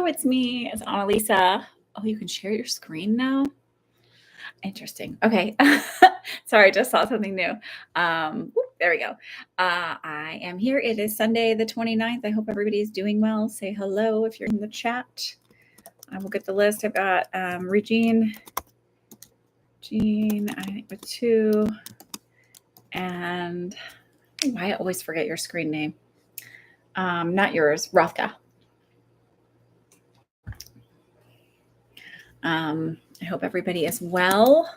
Hello, it's me. It's Annalisa. Oh, you can share your screen now? Interesting. Okay. Sorry, I just saw something new. There we go. I am here. It is Sunday the 29th. I hope everybody's doing well. Say hello if you're in the chat. I will get the list. I've got Regine, Jean, I think with 2, and why I always forget your screen name. Not yours, Rothka. I hope everybody is well.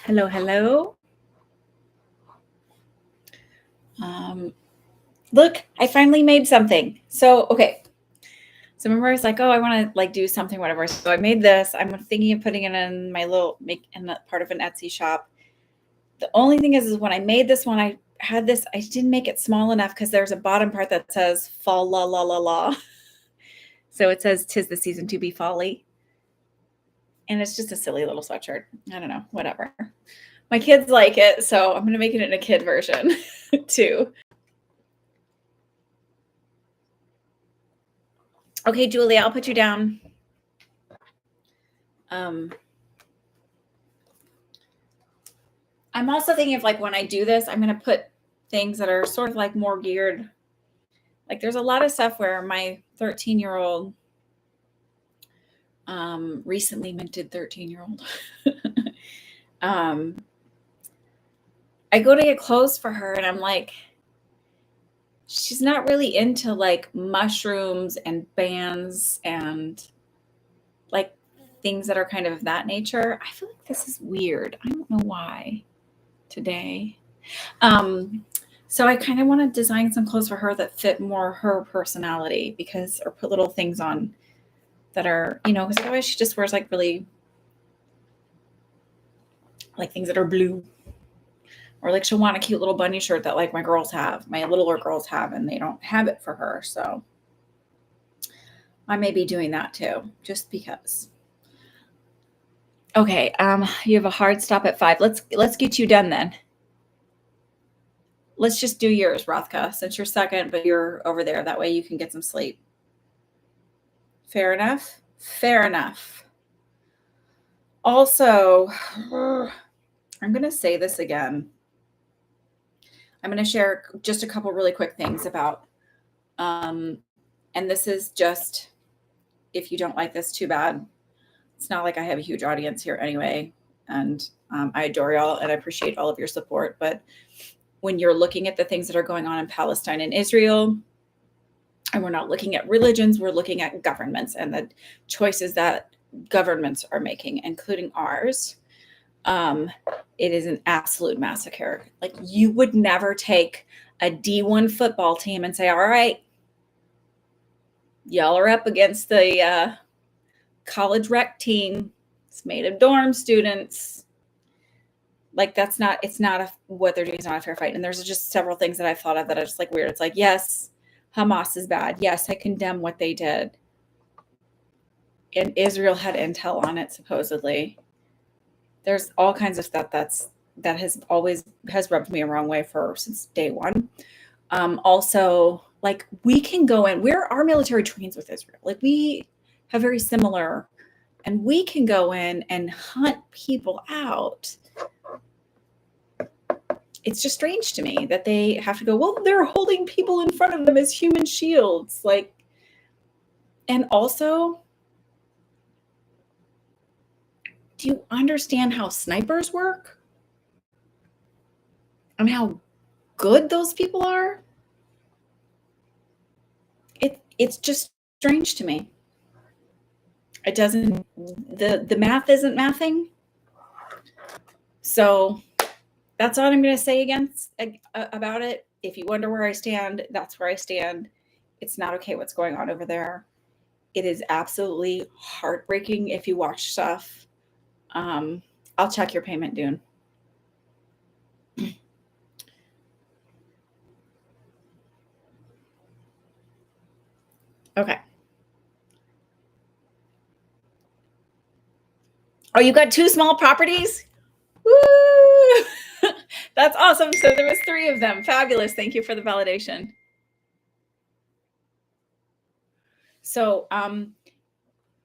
Hello, hello. Look, I finally made something. So, okay. So remember I was like, oh, I want to do something, whatever. So I made this. I'm thinking of putting it in my in part of an Etsy shop. The only thing is when I made this one, I had this, I didn't make it small enough because there's a bottom part that says fall la la la la. So it says 'tis the season to be folly. And it's just a silly little sweatshirt. I don't know, whatever. My kids like it, so I'm going to make it in a kid version too. Okay, Julie, I'll put you down. I'm also thinking of when I do this, I'm going to put things that are sort of more geared. There's a lot of stuff where my 13-year-old, recently minted 13-year-old, I go to get clothes for her and I'm like, she's not really into mushrooms and bands and things that are kind of that nature. I feel like this is weird. I don't know why today. So I kind of want to design some clothes for her that fit more her personality or put little things on that are, because otherwise she just wears really things that are blue, or she'll want a cute little bunny shirt that my littler girls have, and they don't have it for her. So I may be doing that too, just because. Okay. You have a hard stop at 5. Let's get you done then. Let's just do yours, Rothka, since you're second, but you're over there. That way you can get some sleep. Fair enough? Fair enough. Also, I'm going to say this again. I'm going to share just a couple really quick things about, and this is just, if you don't like this, too bad. It's not like I have a huge audience here anyway, and I adore y'all and I appreciate all of your support. But when you're looking at the things that are going on in Palestine and Israel, and we're not looking at religions, we're looking at governments and the choices that governments are making, including ours. It is an absolute massacre. You would never take a D1 football team and say, all right, y'all are up against the college rec team. It's made of dorm students. What they're doing is not a fair fight. And there's just several things that I've thought of that are just weird. It's yes, Hamas is bad. Yes, I condemn what they did. And Israel had intel on it, supposedly. There's all kinds of stuff that has rubbed me a wrong way since day one. Also, we can go in, our military trains with Israel. We have very similar, and we can go in and hunt people out. It's just strange to me that they have to go, well, they're holding people in front of them as human shields. And also, do you understand how snipers work? And how good those people are? It's just strange to me. It doesn't, the math isn't mathing. So that's all I'm going to say about it. If you wonder where I stand, that's where I stand. It's not okay what's going on over there. It is absolutely heartbreaking if you watch stuff. I'll check your payment, Dune. Okay. Oh, you got 2 small properties? Woo! That's awesome. So there was 3 of them. Fabulous. Thank you for the validation. So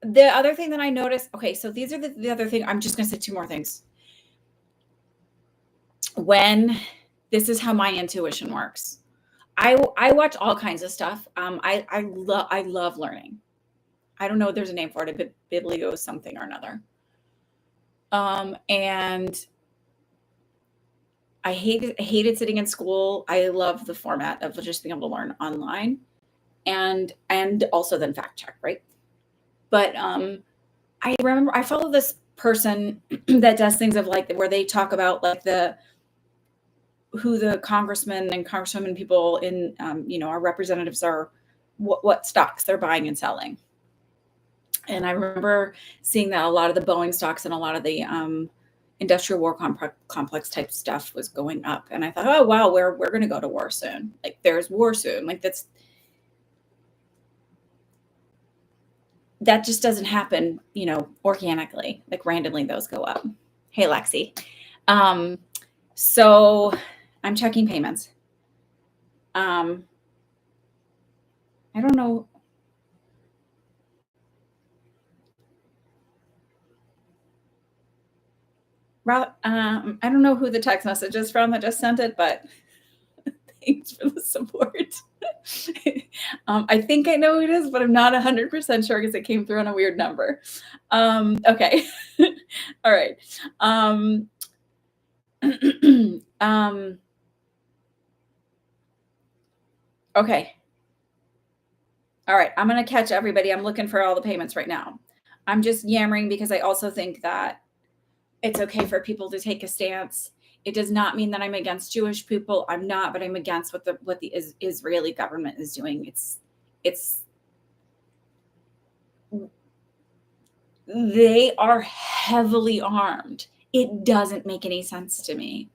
the other thing that I noticed, okay, so these are the other thing. I'm just going to say two more things. When this is how my intuition works. I watch all kinds of stuff. I love learning. I don't know if there's a name for it, but biblio something or another. And I hated sitting in school. I love the format of just being able to learn online and also then fact check, right? But I remember I follow this person that does things of like where they talk about like who the congressmen and congresswomen people in our representatives are, what stocks they're buying and selling. And I remember seeing that a lot of the Boeing stocks and a lot of the industrial war complex type stuff was going up. And I thought, oh wow, we're going to go to war soon. Like there's war soon. Like that just doesn't happen, organically. Like randomly those go up. Hey Lexi. So I'm checking payments. I don't know. I don't know who the text message is from that just sent it, but thanks for the support. I think I know who it is, but I'm not 100% sure because it came through on a weird number. Okay. All right. Okay. All right. I'm going to catch everybody. I'm looking for all the payments right now. I'm just yammering because I also think that it's okay for people to take a stance. It does not mean that I'm against Jewish people. I'm not, but I'm against what the Israeli government is doing. They are heavily armed. It doesn't make any sense to me.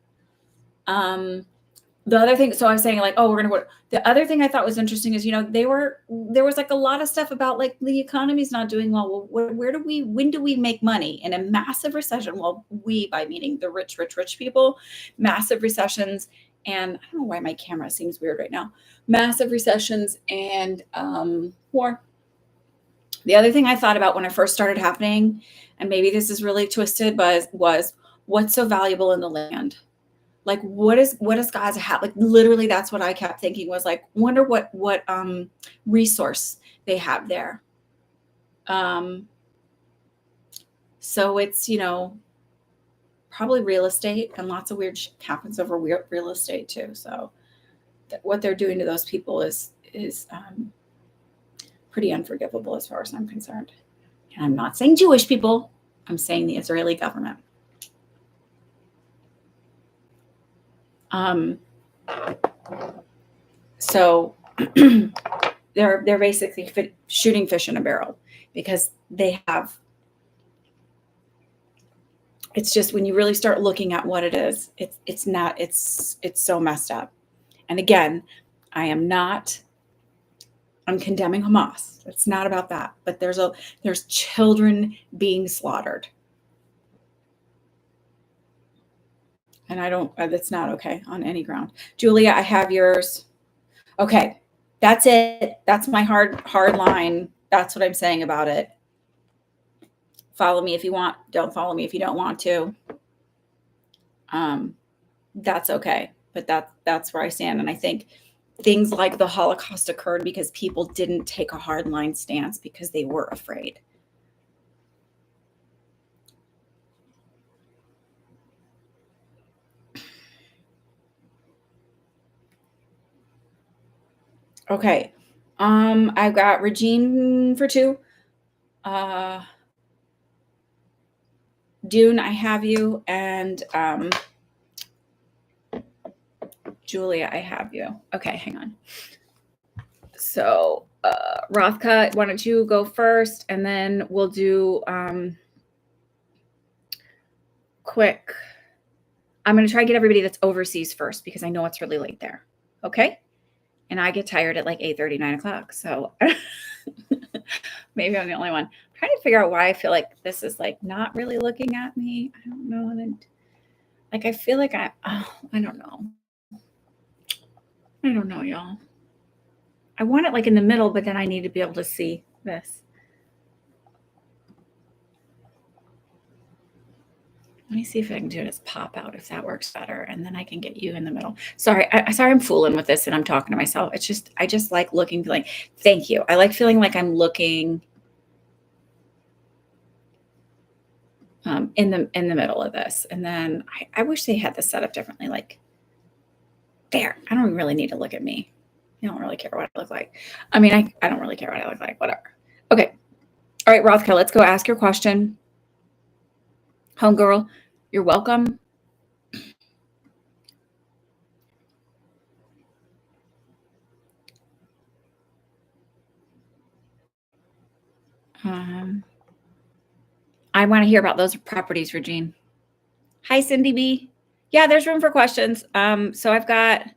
The other thing, so I was saying like, oh, we're going to work. The other thing I thought was interesting is, there was like a lot of stuff about like the economy's not doing well. Well, when do we make money in a massive recession? Well, we, by meaning the rich people, massive recessions. And I don't know why my camera seems weird right now. Massive recessions and war. The other thing I thought about when it first started happening, and maybe this is really twisted, but was what's so valuable in the land? Like what does Gaza have? Like literally that's what I kept thinking was like, wonder what resource they have there. So it's, probably real estate, and lots of weird shit happens over real estate too. So what they're doing to those people is pretty unforgivable as far as I'm concerned. And I'm not saying Jewish people, I'm saying the Israeli government. So they're basically shooting fish in a barrel because they have. It's just when you really start looking at what it is, it's so messed up. And again, I'm condemning Hamas. It's not about that. But there's children being slaughtered. And that's not okay on any ground. Julia, I have yours. Okay. That's it. That's my hard line. That's what I'm saying about it. Follow me if you want. Don't follow me if you don't want to. That's okay. But that's where I stand. And I think things like the Holocaust occurred because people didn't take a hardline stance because they were afraid. Okay. I've got Regine for 2. Dune, I have you, and Julia, I have you. Okay, hang on. So Rothka, why don't you go first, and then we'll do quick. I'm going to try to get everybody that's overseas first because I know it's really late there. Okay? And I get tired at like 8:30, 9 o'clock. So maybe I'm the only one. I'm trying to figure out why I feel like this is like not really looking at me. I don't know. And like, I feel like I don't know. I don't know, y'all. I want it like in the middle, but then I need to be able to see. this. Let me see if I can do this pop out, if that works better, and then I can get you in the middle. Sorry, I'm fooling with this and I'm talking to myself. It's just, I just like looking, like, thank you. I like feeling like I'm looking in the middle of this. And then I wish they had this set up differently. Like, there, I don't really need to look at me. I don't really care what I look like. I mean, I don't really care what I look like, whatever. Okay. All right, Rothka, let's go ask your question. Homegirl, you're welcome. I want to hear about those properties, Regine. Hi, Cindy B. Yeah, there's room for questions. So I've got,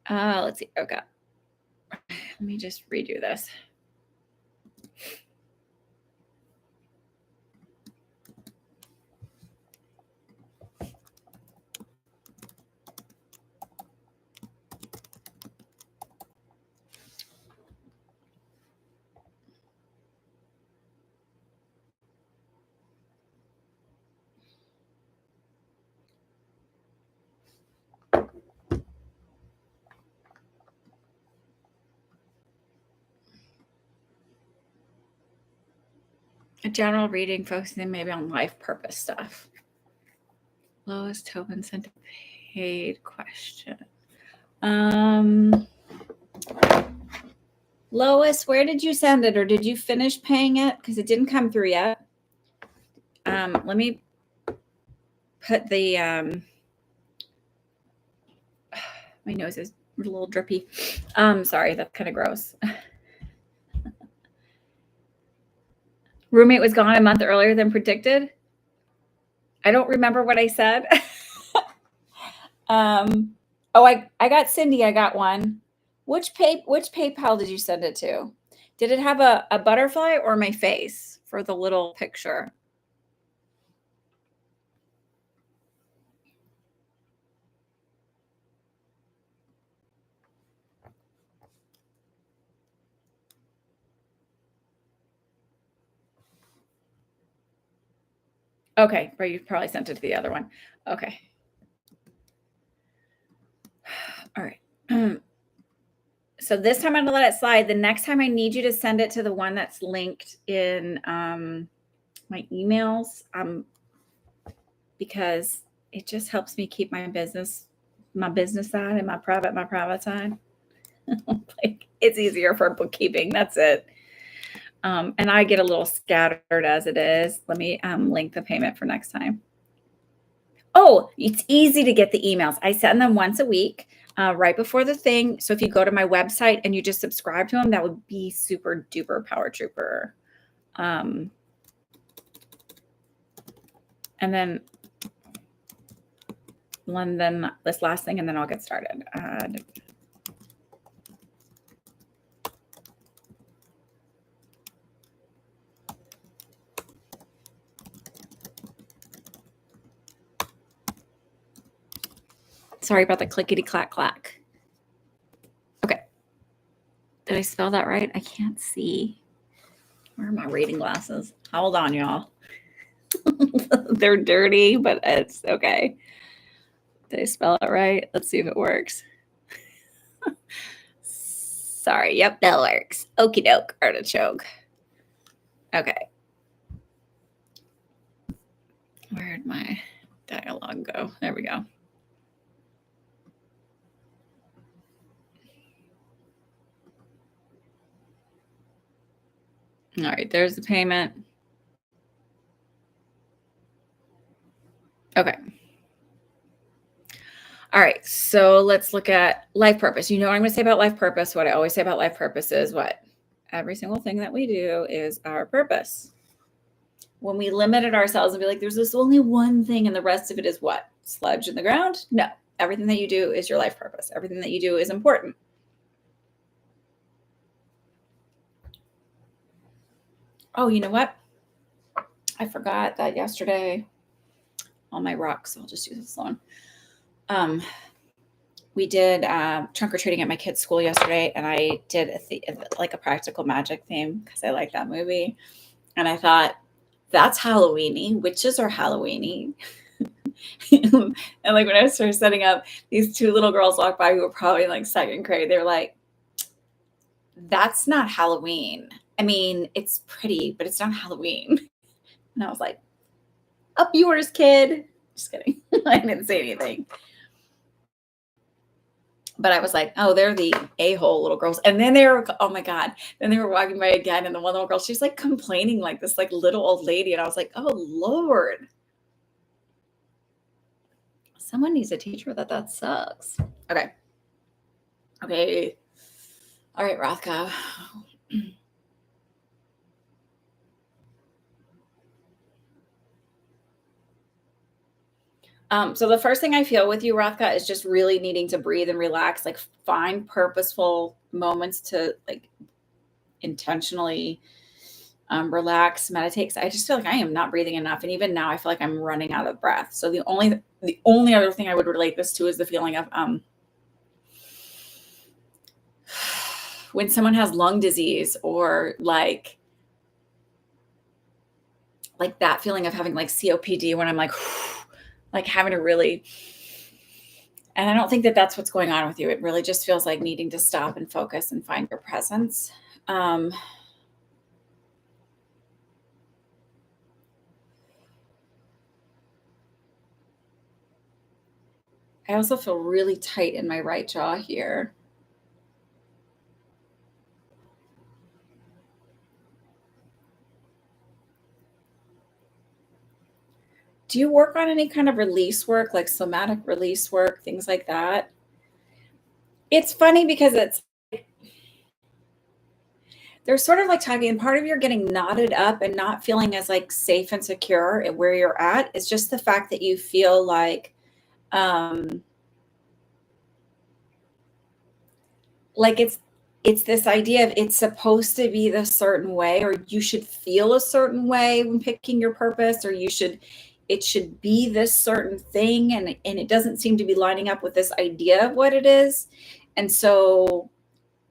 let's see, let me just redo this. A general reading focusing maybe on life purpose stuff. Lois Tobin sent a paid question. Lois, where did you send it, or did you finish paying it? Because it didn't come through yet. Let me put the my nose is a little drippy. Sorry, that's kind of gross. Roommate was gone a month earlier than predicted. I don't remember what I said. I got Cindy. I got one. Which PayPal did you send it to? Did it have a butterfly or my face for the little picture? Okay, but you probably sent it to the other one. Okay. All right. So this time I'm gonna let it slide. The next time I need you to send it to the one that's linked in my emails, because it just helps me keep my business side and my private side. Like, it's easier for bookkeeping. That's it. And I get a little scattered as it is. Let me link the payment for next time. Oh, it's easy to get the emails. I send them once a week, right before the thing. So if you go to my website and you just subscribe to them, that would be super duper power trooper. And then this last thing, and then I'll get started. Sorry about the clickety clack clack. Okay. Did I spell that right? I can't see. Where are my reading glasses? Hold on, y'all. They're dirty, but it's okay. Did I spell it right? Let's see if it works. Sorry. Yep, that works. Okie doke, artichoke. Okay. Where'd my dialogue go? There we go. All right, there's the payment. Okay. All right, so let's look at life purpose. You know what I'm going to say about life purpose? What I always say about life purpose is what? Every single thing that we do is our purpose. When we limited ourselves and be like, there's this only one thing and the rest of it is what? Sludge in the ground? No. Everything that you do is your life purpose. Everything that you do is important. Oh, you know what? I forgot that yesterday on my rocks. I'll just use this one. we did trunk or treating at my kids' school yesterday, and I did like a practical magic theme because I like that movie. And I thought, that's Halloweeny. Witches are Halloweeny. And like when I started setting up, these two little girls walked by who were probably in like second grade. They were like, that's not Halloween. I mean, it's pretty, but it's not Halloween. And I was like, up yours, kid. Just kidding. I didn't say anything. But I was like, oh, they're the a-hole little girls. And then they were, oh my God. Then they were walking by again. And the one little girl, she's like complaining like this, like little old lady. And I was like, oh, Lord. Someone needs to teach her that sucks. Okay. Okay. All right, Rothko. So the first thing I feel with you, Rothka, is just really needing to breathe and relax, like find purposeful moments to like intentionally relax, meditate. 'Cause I just feel like I am not breathing enough. And even now I feel like I'm running out of breath. So the only other thing I would relate this to is the feeling of when someone has lung disease or like that feeling of having like COPD when I'm like having to really, and I don't think that that's what's going on with you. It really just feels like needing to stop and focus and find your presence. I also feel really tight in my right jaw here. Do you work on any kind of release work, like somatic release work, things like that? It's funny because they're sort of like talking, and part of you're getting knotted up and not feeling as like safe and secure at where you're at. It's just the fact that you feel um, like it's this idea of it's supposed to be this certain way, or you should feel a certain way when picking your purpose, or it should be this certain thing, and it doesn't seem to be lining up with this idea of what it is. And so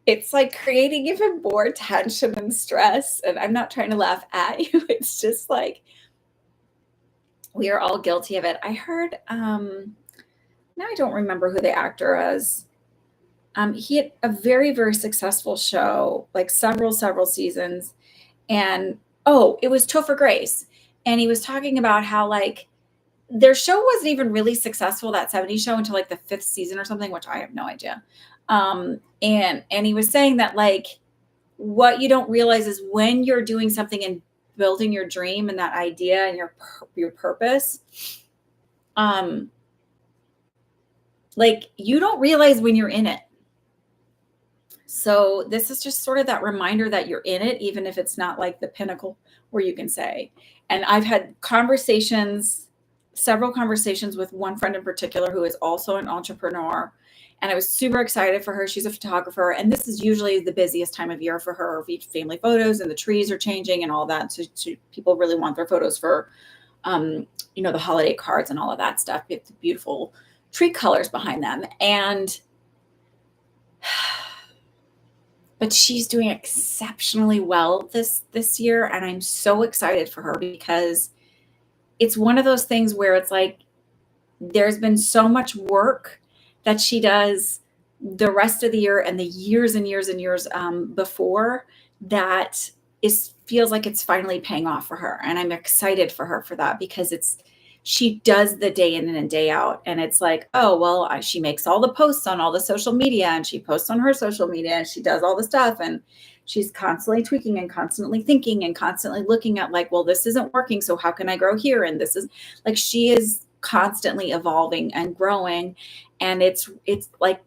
it's like creating even more tension and stress. And I'm not trying to laugh at you. It's just like we are all guilty of it. I heard now I don't remember who the actor is. He had a very, very successful show, like several seasons. And it was Topher Grace. And he was talking about how like their show wasn't even really successful, that 70s show, until like the 5th season or something, which I have no idea. And he was saying that like what you don't realize is when you're doing something and building your dream and that idea and your purpose, like you don't realize when you're in it. So this is just sort of that reminder that you're in it, even if it's not like the pinnacle where you can say. And I've had several conversations with one friend in particular who is also an entrepreneur. And I was super excited for her. She's a photographer. And this is usually the busiest time of year for her. Family photos, and the trees are changing and all that. So people really want their photos for, the holiday cards and all of that stuff. It's beautiful tree colors behind them. But she's doing exceptionally well this year. And I'm so excited for her because it's one of those things where it's like, there's been so much work that she does the rest of the year and the years and years and years before that feels like it's finally paying off for her. And I'm excited for her for that because she does the day in and day out. And it's like, oh, well, she makes all the posts on all the social media, and she posts on her social media, and she does all the stuff. And she's constantly tweaking and constantly thinking and constantly looking at like, well, this isn't working. So how can I grow here? And this is like, she is constantly evolving and growing. And it's like,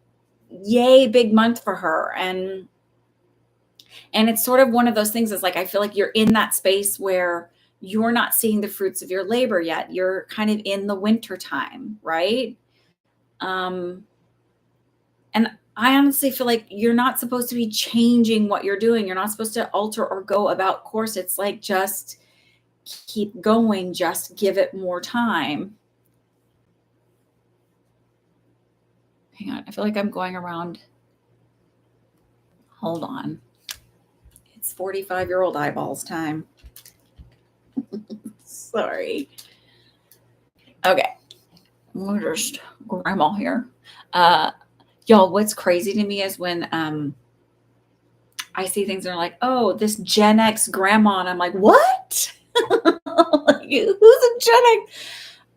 yay, big month for her. And it's sort of one of those things is like, I feel like you're in that space where you're not seeing the fruits of your labor yet. You're kind of in the winter time, right? And I honestly feel like you're not supposed to be changing what you're doing. You're not supposed to alter or go about course. It's like, just keep going, just give it more time. Hang on. I feel like I'm going around. Hold on. It's 45-year-old eyeballs time. Sorry. Okay. We're just grandma here. Y'all, what's crazy to me is when I see things and they're like, oh, this Gen X grandma. And I'm like, what? Like, who's a Gen X?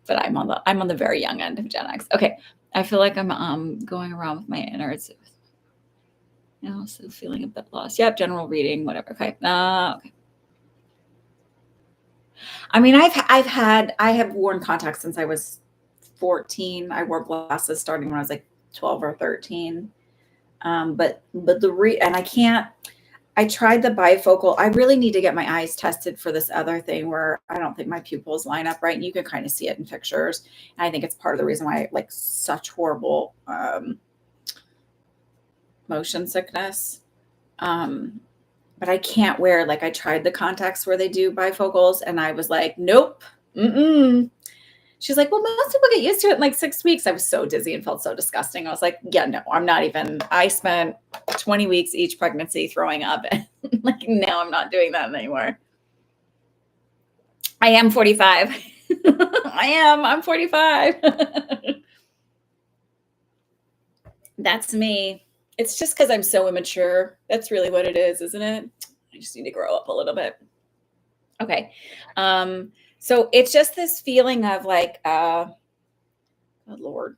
But I'm on the very young end of Gen X. Okay. I feel like I'm going around with my innards. Also feeling a bit lost. Yep, general reading, whatever. Okay. Okay. I mean, I have worn contacts since I was 14. I wore glasses starting when I was like 12 or 13. But and I tried the bifocal. I really need to get my eyes tested for this other thing where I don't think my pupils line up right. And you can kind of see it in pictures. And I think it's part of the reason why I like such horrible motion sickness. But I can't wear, like I tried the contacts where they do bifocals and I was like, nope. She's like, well, most people get used to it in like 6 weeks. I was so dizzy and felt so disgusting. I was like, yeah, no, I'm not even. I spent 20 weeks each pregnancy throwing up. And like, no, I'm not doing that anymore. I am 45. I'm 45. That's me. It's just because I'm so immature. That's really what it is, isn't it? I just need to grow up a little bit. Okay. So it's just this feeling of like, good Lord.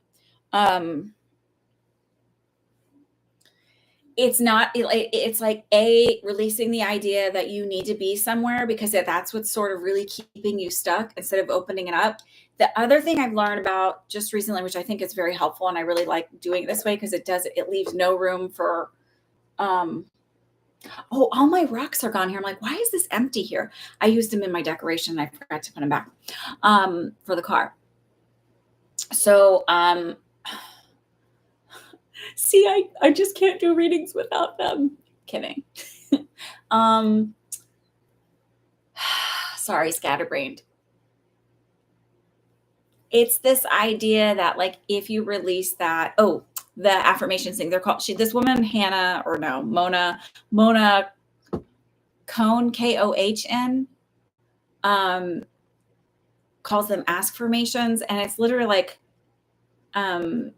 It's not, it's like releasing the idea that you need to be somewhere because that's what's sort of really keeping you stuck instead of opening it up. The other thing I've learned about just recently, which I think is very helpful, and I really like doing it this way because it leaves no room for, oh, all my rocks are gone here. I'm like, why is this empty here? I used them in my decoration. I forgot to put them back for the car. So, see, I just can't do readings without them. Kidding. Sorry, scatterbrained. It's this idea that like if you release that, the affirmations thing, they're called this woman, Mona Kohn, Kohn, calls them askformations, and it's literally like, why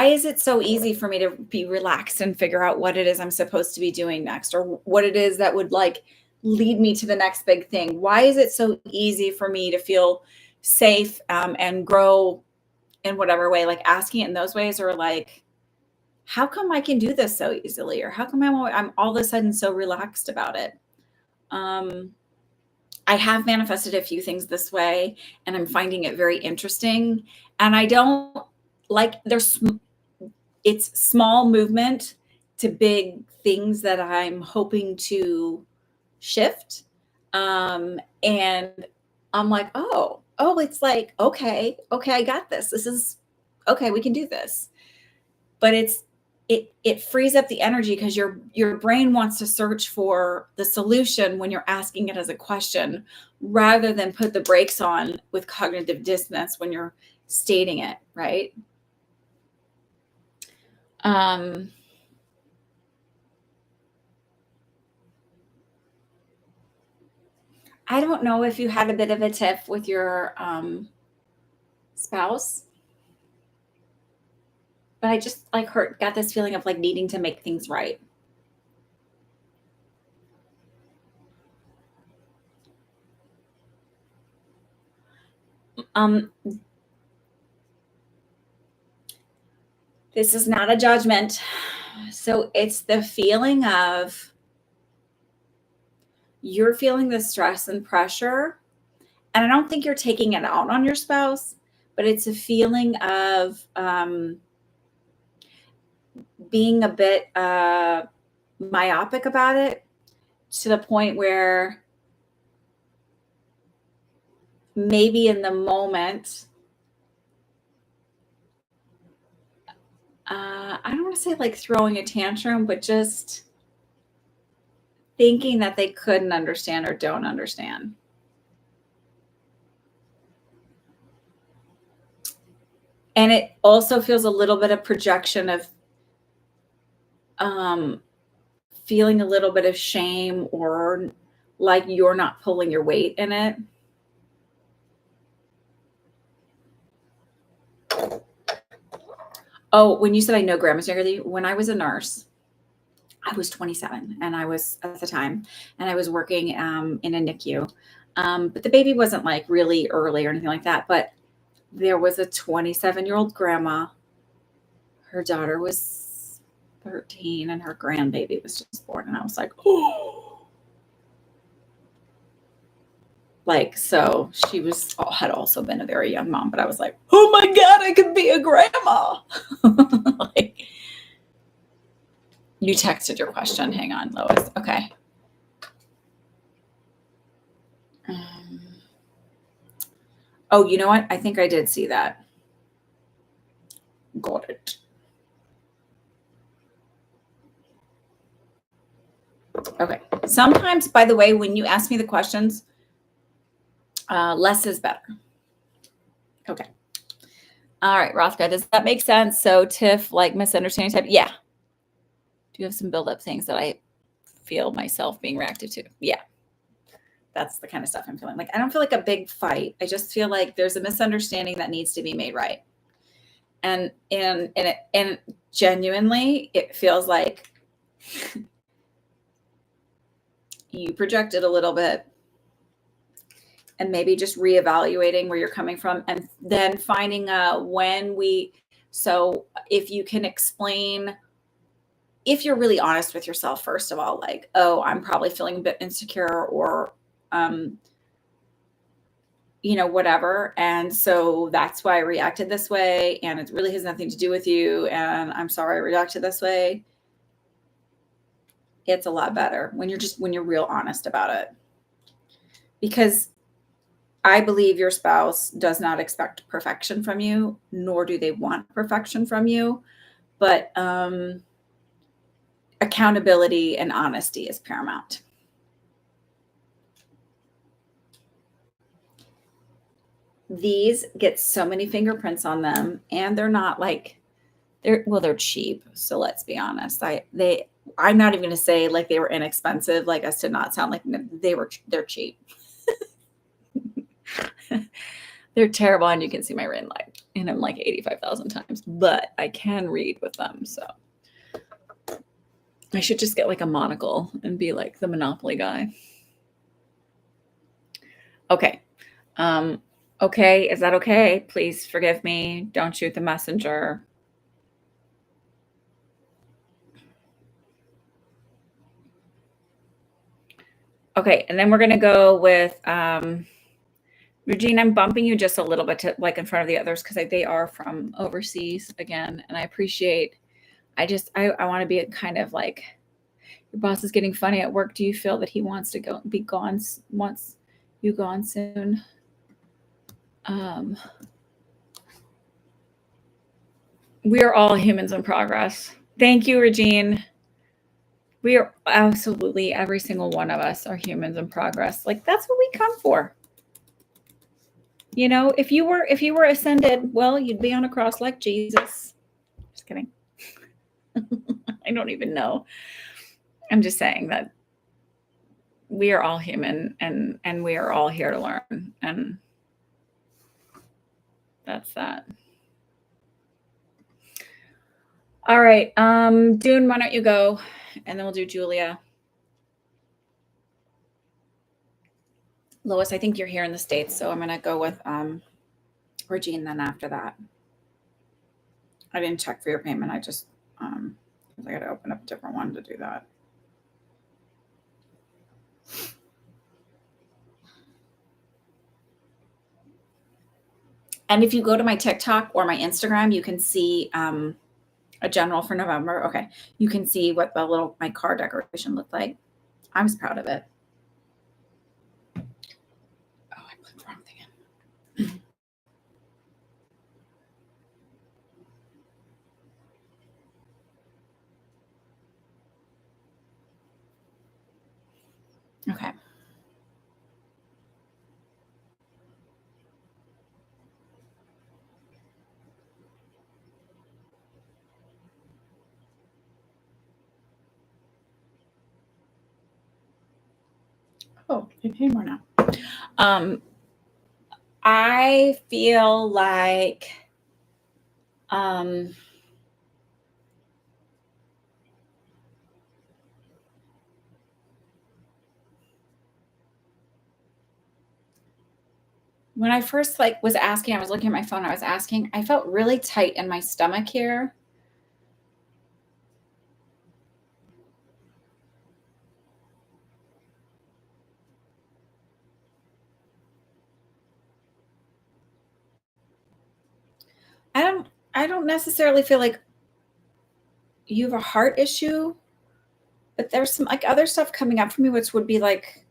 is it so easy for me to be relaxed and figure out what it is I'm supposed to be doing next, or what it is that would like lead me to the next big thing? Why is it so easy for me to feel safe and grow in whatever way? Like asking it in those ways, or like, how come I can do this so easily? Or how come I'm all of a sudden so relaxed about it? I have manifested a few things this way, and I'm finding it very interesting. And I don't like, it's small movement to big things that I'm hoping to shift. And I'm like, oh, it's like, okay, I got this. This is okay. We can do this. But it frees up the energy because your brain wants to search for the solution when you're asking it as a question, rather than put the brakes on with cognitive dissonance when you're stating it, right? I don't know if you had a bit of a tiff with your spouse, but I just like got this feeling of like needing to make things right. This is not a judgment. So it's the feeling of you're feeling the stress and pressure. And I don't think you're taking it out on your spouse, but it's a feeling of being a bit myopic about it, to the point where maybe in the moment, I don't want to say like throwing a tantrum, but just thinking that they couldn't understand or don't understand. And it also feels a little bit of projection of feeling a little bit of shame or like you're not pulling your weight in it. Oh, when you said I know grandma's younger than you, when I was a nurse, I was 27 and I was at the time, and I was working in a NICU. But the baby wasn't like really early or anything like that. But there was a 27-year-old grandma. Her daughter was 13 and her grandbaby was just born. And I was like, oh, like, so she was, had also been a very young mom, but I was like, oh my God, I could be a grandma. Like, you texted your question. Hang on, Lois. Okay. Oh, you know what? I think I did see that. Got it. Okay. Sometimes, by the way, when you ask me the questions, less is better. Okay. All right, Rothka, does that make sense? So Tiff, like misunderstanding type? Yeah. Do you have some buildup things that I feel myself being reactive to? Yeah. That's the kind of stuff I'm feeling. Like, I don't feel like a big fight. I just feel like there's a misunderstanding that needs to be made right. And genuinely, it feels like you projected a little bit, and maybe just reevaluating where you're coming from, and then finding so if you can explain, if you're really honest with yourself, first of all, like, oh, I'm probably feeling a bit insecure or, whatever. And so that's why I reacted this way. And it really has nothing to do with you. And I'm sorry I reacted this way. It's a lot better when you're real honest about it. Because I believe your spouse does not expect perfection from you, nor do they want perfection from you. But accountability and honesty is paramount. These get so many fingerprints on them, and they're not like they're cheap. So let's be honest. I'm not even going to say like they were inexpensive, like us to not sound like they're cheap. They're terrible, and you can see my ring light in them like 85,000 times, but I can read with them. So I should just get like a monocle and be like the Monopoly guy. Okay. Okay. Is that okay? Please forgive me. Don't shoot the messenger. Okay. And then we're going to go with, Regine, I'm bumping you just a little bit to like in front of the others because they are from overseas again. And I appreciate, I want to be kind of like, your boss is getting funny at work. Do you feel that he wants to be gone, wants you gone soon? We are all humans in progress. Thank you, Regine. We are absolutely, every single one of us are humans in progress. Like, that's what we come for. You know, if you were ascended, well, you'd be on a cross like Jesus. Just kidding. I don't even know. I'm just saying that we are all human, and we are all here to learn, and that's that. All right. Dune, why don't you go? And then we'll do Julia. Lois, I think you're here in the States, so I'm going to go with Regine then after that. I didn't check for your payment. I just, I got to open up a different one to do that. And if you go to my TikTok or my Instagram, you can see a general for November. Okay. You can see what my card decoration looked like. I was proud of it. Oh, I put the wrong thing in. Okay. Oh, I pay more now. I feel like when I first was asking, I was looking at my phone, I was asking, I felt really tight in my stomach here. I don't necessarily feel like you have a heart issue, but there's some like other stuff coming up for me, which would be like,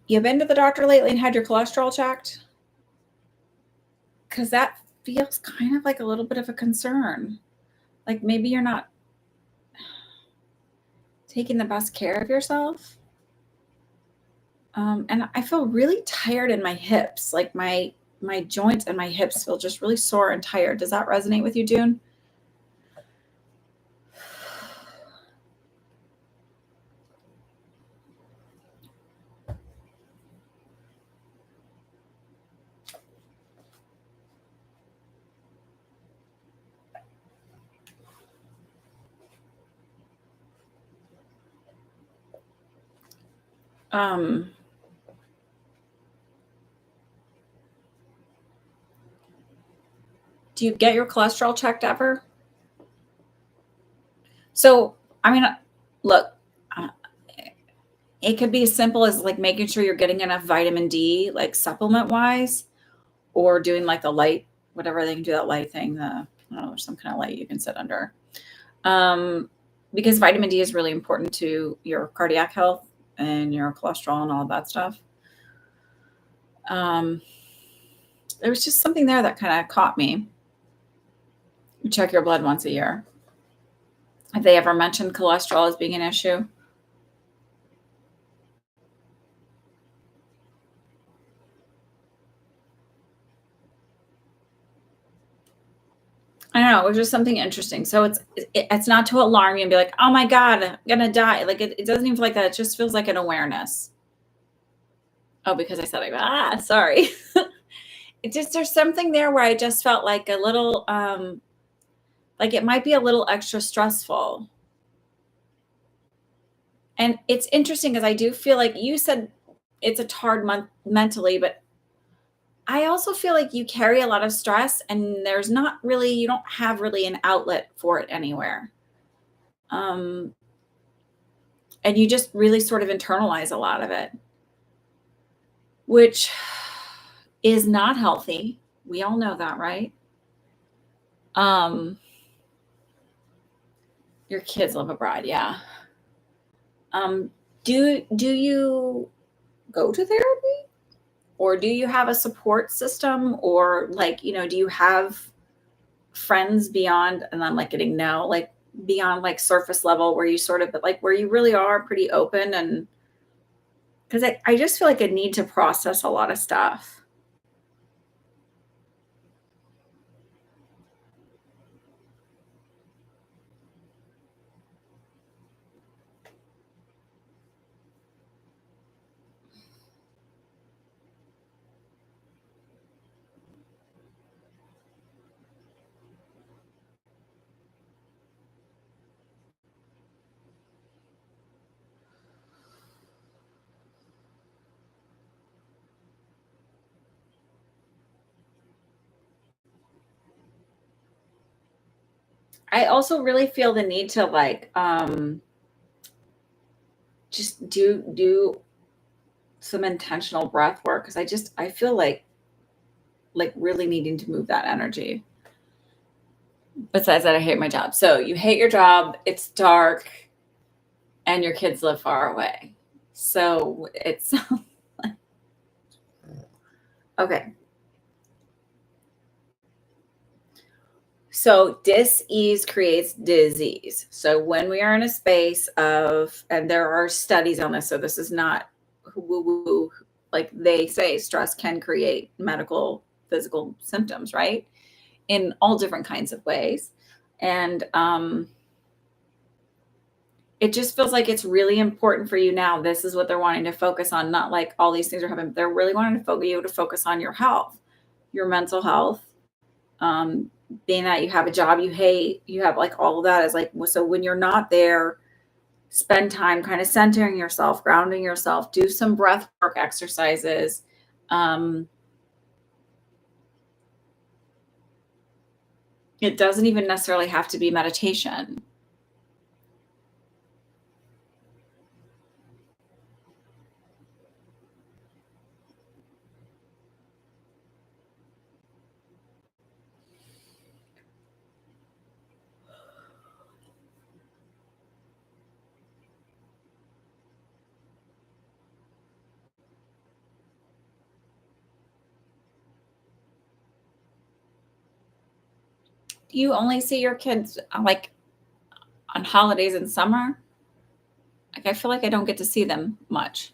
you've been to the doctor lately and had your cholesterol checked? Because that feels kind of like a little bit of a concern. Like maybe you're not taking the best care of yourself. And I feel really tired in my hips. Like my joints and my hips feel just really sore and tired. Does that resonate with you, June? Do you get your cholesterol checked ever? So, I mean, look, it could be as simple as like making sure you're getting enough vitamin D, like supplement wise, or doing like the light, whatever they can do that light thing, I don't know, some kind of light you can sit under. Because vitamin D is really important to your cardiac health and your cholesterol and all of that stuff. There was just something there that kind of caught me. You check your blood once a year. Have they ever mentioned cholesterol as being an issue? I don't know. It was just something interesting. So it's not to alarm you and be like, oh my God, I'm gonna die. Like it doesn't even feel like that. It just feels like an awareness. Oh, because I said sorry. It just there's something there where I just felt like a little like it might be a little extra stressful. And it's interesting because I do feel like you said it's a hard month mentally, but I also feel like you carry a lot of stress and there's not really, you don't have really an outlet for it anywhere. Um, and you just really sort of internalize a lot of it, which is not healthy. We all know that, right? Um, your kids live abroad, yeah. Do you go to therapy? Or do you have a support system? Or like, do you have friends beyond, and I'm like getting no, like beyond like surface level where you sort of like where you really are pretty open and because I just feel like I need to process a lot of stuff. I also really feel the need to like just do some intentional breath work because I feel like really needing to move that energy. Besides that, I hate my job. So you hate your job, it's dark, and your kids live far away. So it's okay. So dis-ease creates disease. So when we are in a space of, and there are studies on this, so this is not woo-woo, like they say stress can create medical, physical symptoms, right? In all different kinds of ways. And it just feels like it's really important for you now. This is what they're wanting to focus on, not like all these things are happening. They're really wanting to focus you to focus on your health, your mental health. Being that you have a job you hate, you have like all of that is like, so when you're not there, spend time kind of centering yourself, grounding yourself, do some breath work exercises. It doesn't even necessarily have to be meditation. Do you only see your kids like on holidays in summer? Like I feel like I don't get to see them much.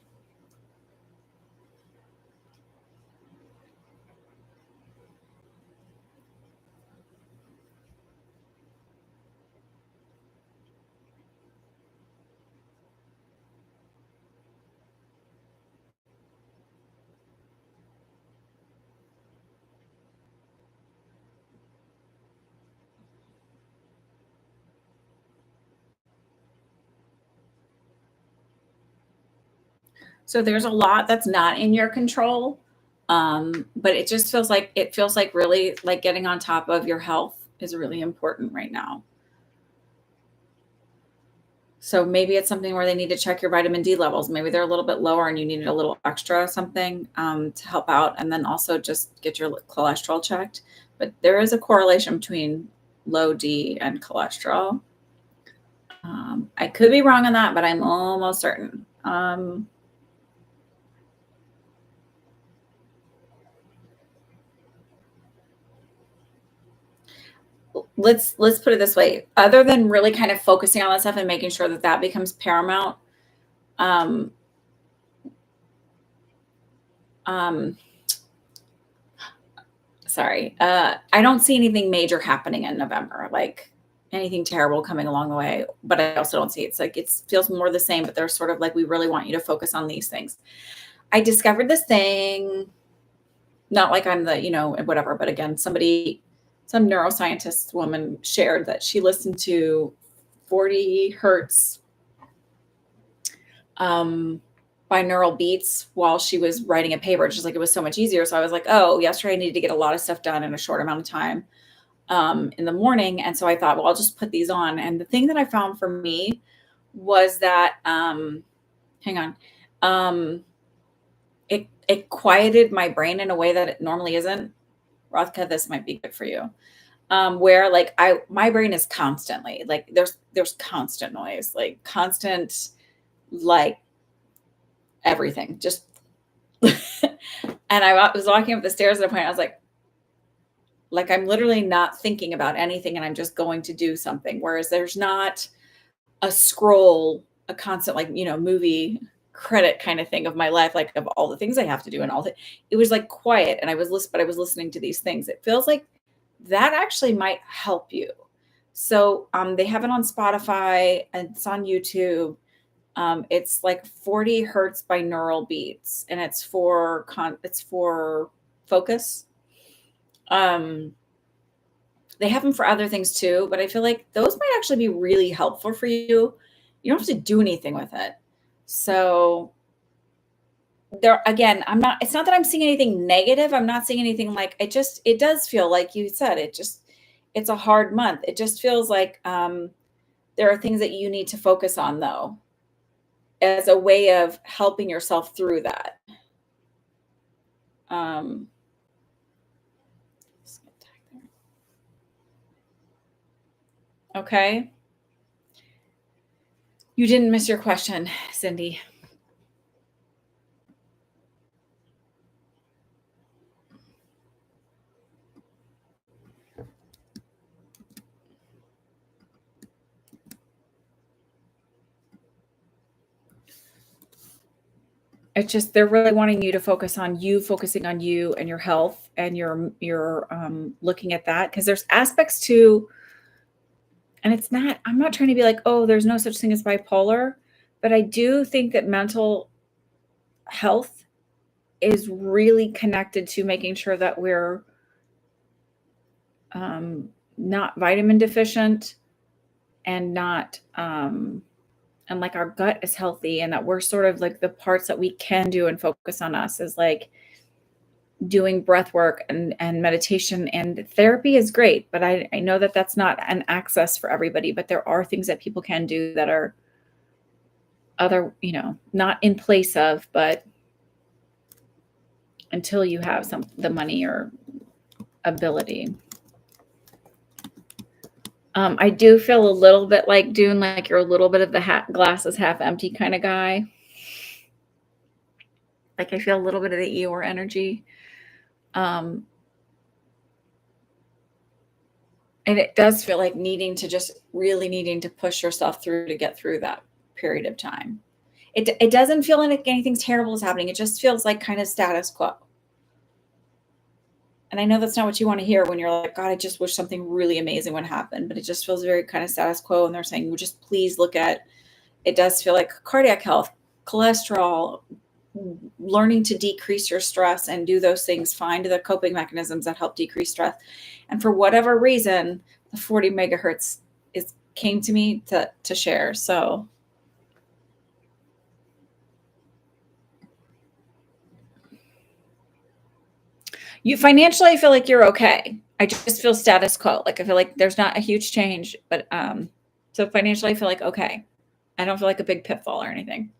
So there's a lot that's not in your control. But it feels like really like getting on top of your health is really important right now. So maybe it's something where they need to check your vitamin D levels. Maybe they're a little bit lower and you needed a little extra something to help out. And then also just get your cholesterol checked. But there is a correlation between low D and cholesterol. I could be wrong on that, but I'm almost certain. Let's put it this way. Other than really kind of focusing on that stuff and making sure that that becomes paramount, um, um, sorry, I don't see anything major happening in November, like anything terrible coming along the way. But I also don't see it's like it feels more the same. But they're sort of like we really want you to focus on these things. I discovered this thing, not like I'm the whatever, but again, some neuroscientist woman shared that she listened to 40 hertz binaural beats while she was writing a paper. Just like it was so much easier. So I was like, oh, yesterday I needed to get a lot of stuff done in a short amount of time in the morning. And so I thought, well, I'll just put these on. And the thing that I found for me was that, hang on, it quieted my brain in a way that it normally isn't. Rothka, this might be good for you. Where like my brain is constantly like there's constant noise, like constant, like everything just and I was walking up the stairs at a point. I was like I'm literally not thinking about anything and I'm just going to do something. Whereas there's not a scroll, a constant like, movie credit kind of thing of my life, like of all the things I have to do and all that. It was like quiet and but I was listening to these things. It feels like that actually might help you. So they have it on Spotify and it's on YouTube. It's like 40 hertz binaural beats, and it's for focus. Um, they have them for other things too, but I feel like those might actually be really helpful for you. You don't have to do anything with it. So there again, it's not that I'm seeing anything negative. I'm not seeing anything like it does feel like you said, it's a hard month. It just feels like there are things that you need to focus on though, as a way of helping yourself through that. Um, okay. You didn't miss your question, Cindy. It's just they're really wanting you to focus on you, focusing on you and your health and your looking at that because there's aspects to and I'm not trying to be like, oh, there's no such thing as bipolar, but I do think that mental health is really connected to making sure that we're not vitamin deficient and not, and like our gut is healthy, and that we're sort of like the parts that we can do and focus on us is like doing breath work and meditation, and therapy is great, but I know that that's not an access for everybody, but there are things that people can do that are other, not in place of, but until you have the money or ability. I do feel a little bit like Dune, like you're a little bit of the glass is half empty kind of guy. Like I feel a little bit of the Eeyore energy. And it does feel like needing to push yourself through to get through that period of time. It doesn't feel like anything terrible is happening. It just feels like kind of status quo. And I know that's not what you want to hear when you're like, God, I just wish something really amazing would happen. But it just feels very kind of status quo. And they're saying, well, just please look at, it does feel like cardiac health, cholesterol, learning to decrease your stress and do those things, find the coping mechanisms that help decrease stress. And for whatever reason, the 40 megahertz came to me to share. So you financially, I feel like you're okay. I just feel status quo. Like I feel like there's not a huge change, but so financially I feel like okay. I don't feel like a big pitfall or anything.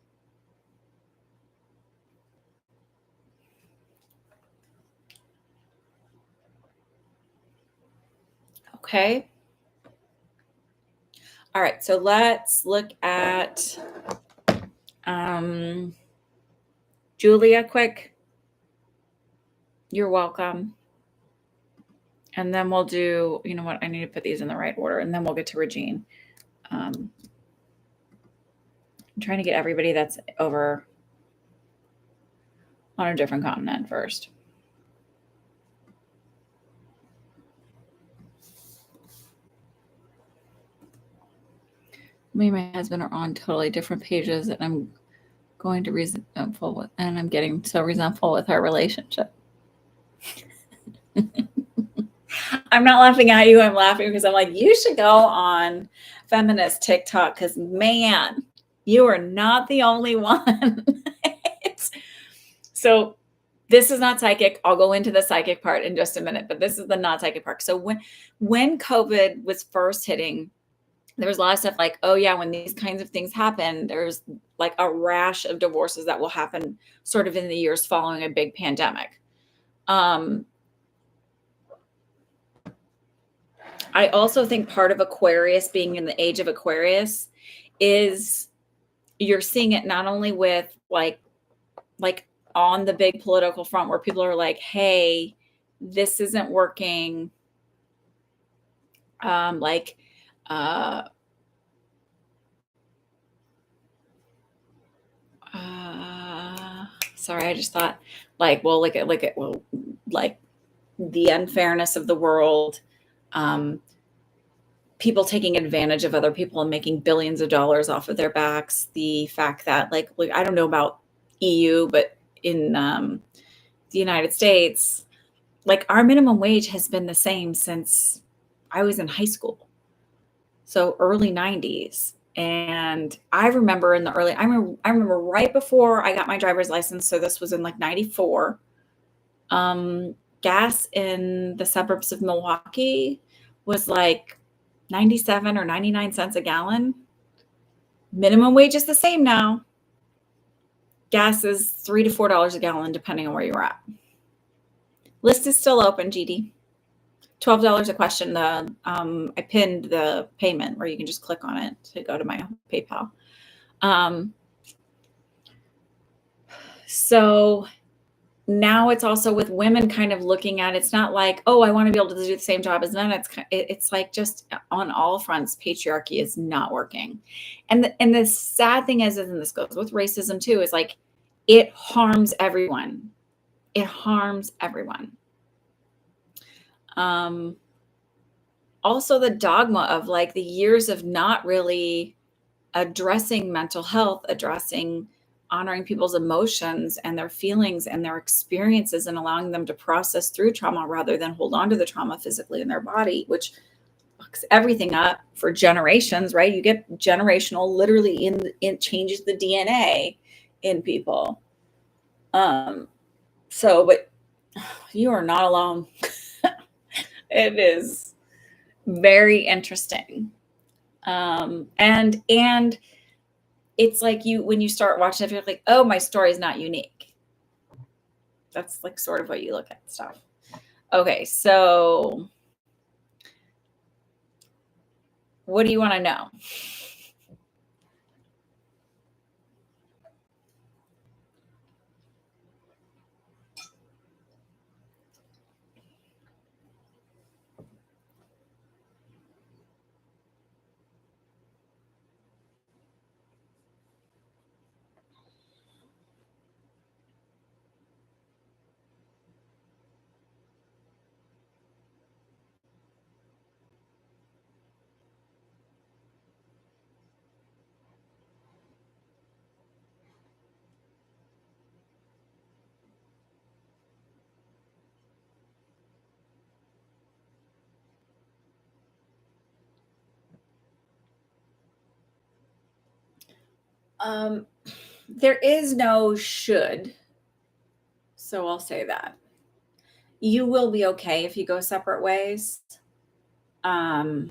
Okay. All right, so let's look at Julia quick. You're welcome. And then we'll do, you know what, I need to put these in the right order, and then we'll get to Regine. I'm trying to get everybody that's over on a different continent first. Me and my husband are on totally different pages, and I'm going to resentful with, and I'm getting so resentful with our relationship. I'm not laughing at you. I'm laughing because I'm like, you should go on feminist TikTok because, man, you are not the only one. So this is not psychic. I'll go into the psychic part in just a minute, but this is the not psychic part. So when COVID was first hitting, there was a lot of stuff like, oh yeah, when these kinds of things happen, there's like a rash of divorces that will happen sort of in the years following a big pandemic. I also think part of Aquarius being in the age of Aquarius is you're seeing it not only with like on the big political front where people are like, hey, this isn't working. Sorry, I just thought like, well, look at the unfairness of the world, people taking advantage of other people and making billions of dollars off of their backs. The fact that like I don't know about EU, but in the United States, like our minimum wage has been the same since I was in high school. So early 90s. And I remember I remember right before I got my driver's license. So this was in like 94. Gas in the suburbs of Milwaukee was like 97 or 99 cents a gallon. Minimum wage is the same now. Gas is $3 to $4 a gallon, depending on where you're at. List is still open, GD. $12 a question. I pinned the payment where you can just click on it to go to my PayPal. So now it's also with women kind of looking at, it's not like, oh, I want to be able to do the same job as men. It's like just on all fronts, patriarchy is not working. And the sad thing is, and this goes with racism too, is like, it harms everyone. It harms everyone. also the dogma of like the years of not really addressing mental health, addressing honoring people's emotions and their feelings and their experiences and allowing them to process through trauma rather than hold on to the trauma physically in their body, which fucks everything up for generations, right? You get generational, literally in changes the DNA in people. But you are not alone. It is very interesting. And it's like when you start watching it, you're like, oh, my story is not unique. That's like sort of what you look at stuff. Okay, so what do you want to know? There is no should. So I'll say that. You will be okay if you go separate ways. I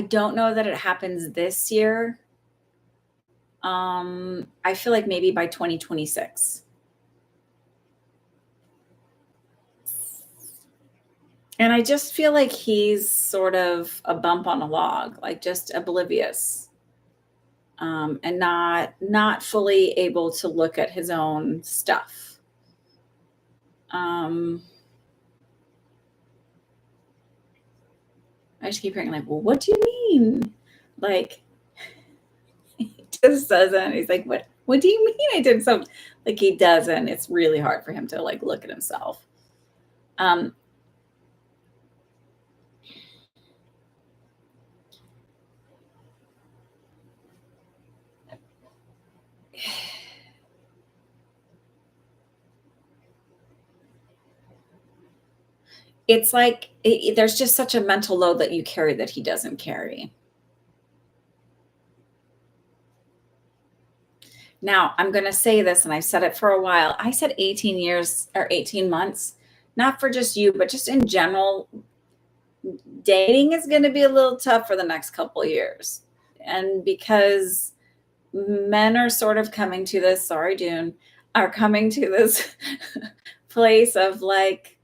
don't know that it happens this year. I feel like maybe by 2026. And I just feel like he's sort of a bump on a log, like just oblivious, and not fully able to look at his own stuff. I just keep hearing like, well, what do you mean? Like, he just doesn't. He's like, what do you mean I did something? Like he doesn't. It's really hard for him to like look at himself. It's like there's just such a mental load that you carry that he doesn't carry. Now, I'm going to say this, and I've said it for a while. I said 18 years or 18 months, not for just you, but just in general. Dating is going to be a little tough for the next couple of years. And because men are sort of coming to this, sorry, June, are coming to this place of like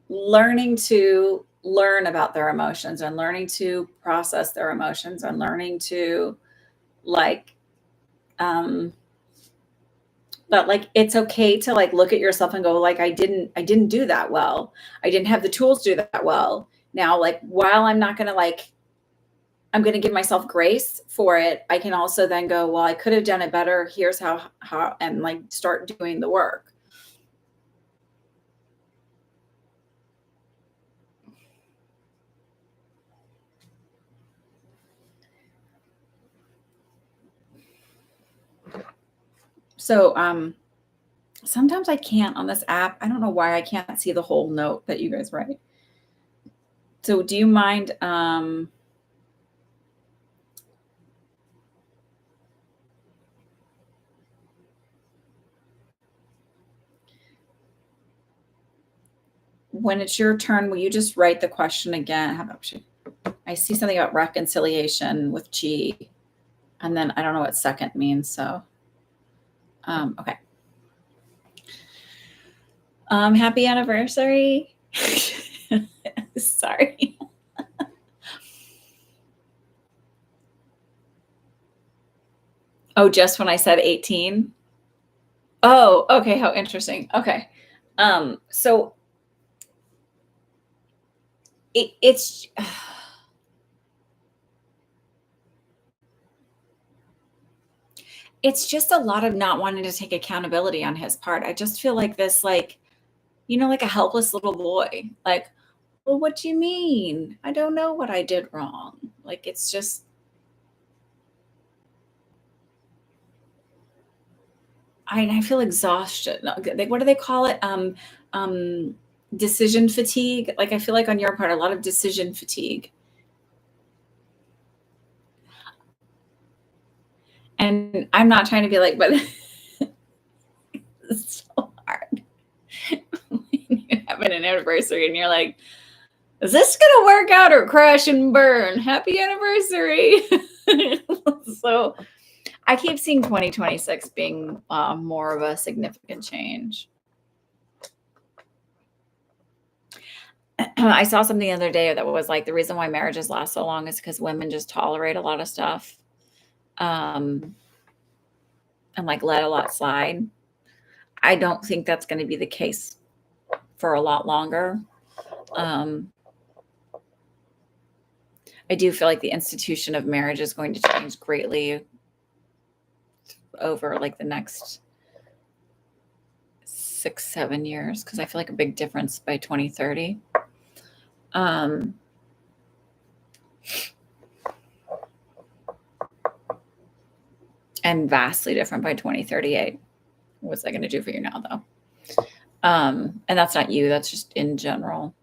learning to learn about their emotions and learning to process their emotions and learning to like but like it's okay to like look at yourself and go like I didn't do that well. I didn't have the tools to do that well. Now like while I'm not going to like I'm going to give myself grace for it, I can also then go, well, I could have done it better. Here's how and like start doing the work. So sometimes I can't on this app. I don't know why I can't see the whole note that you guys write. So do you mind when it's your turn, will you just write the question again? How about I see something about reconciliation with G, and then I don't know what second means. So, okay. Happy anniversary. Sorry. Oh, just when I said 18. Oh, okay. How interesting. Okay. So it's it's just a lot of not wanting to take accountability on his part. I just feel like this, like, like a helpless little boy. Like, well, what do you mean? I don't know what I did wrong. Like, it's just, I feel exhaustion. What do they call it? Decision fatigue. Like, I feel like on your part, a lot of decision fatigue. And I'm not trying to be like, but it's so hard. When you have an anniversary and you're like, is this gonna work out or crash and burn? Happy anniversary. So I keep seeing 2026 being more of a significant change. I saw something the other day that was like the reason why marriages last so long is because women just tolerate a lot of stuff, and like let a lot slide. I don't think that's going to be the case for a lot longer. I do feel like the institution of marriage is going to change greatly over like the next 6-7 years, because I feel like a big difference by 2030. And vastly different by 2038. What's that going to do for you now, though? And that's not you, that's just in general.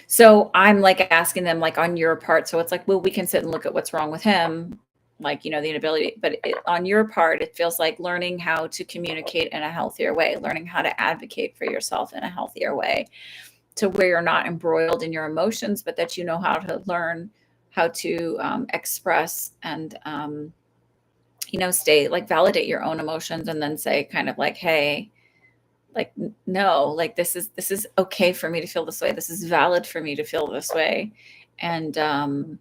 So I'm like asking them, like, on your part. So it's like, well, we can sit and look at what's wrong with him, like, the inability, but on your part, it feels like learning how to communicate in a healthier way, learning how to advocate for yourself in a healthier way, to where you're not embroiled in your emotions, but that you know how to learn how to express and, stay, like, validate your own emotions, and then say kind of like, hey, like, no, like, this is okay for me to feel this way. This is valid for me to feel this way. And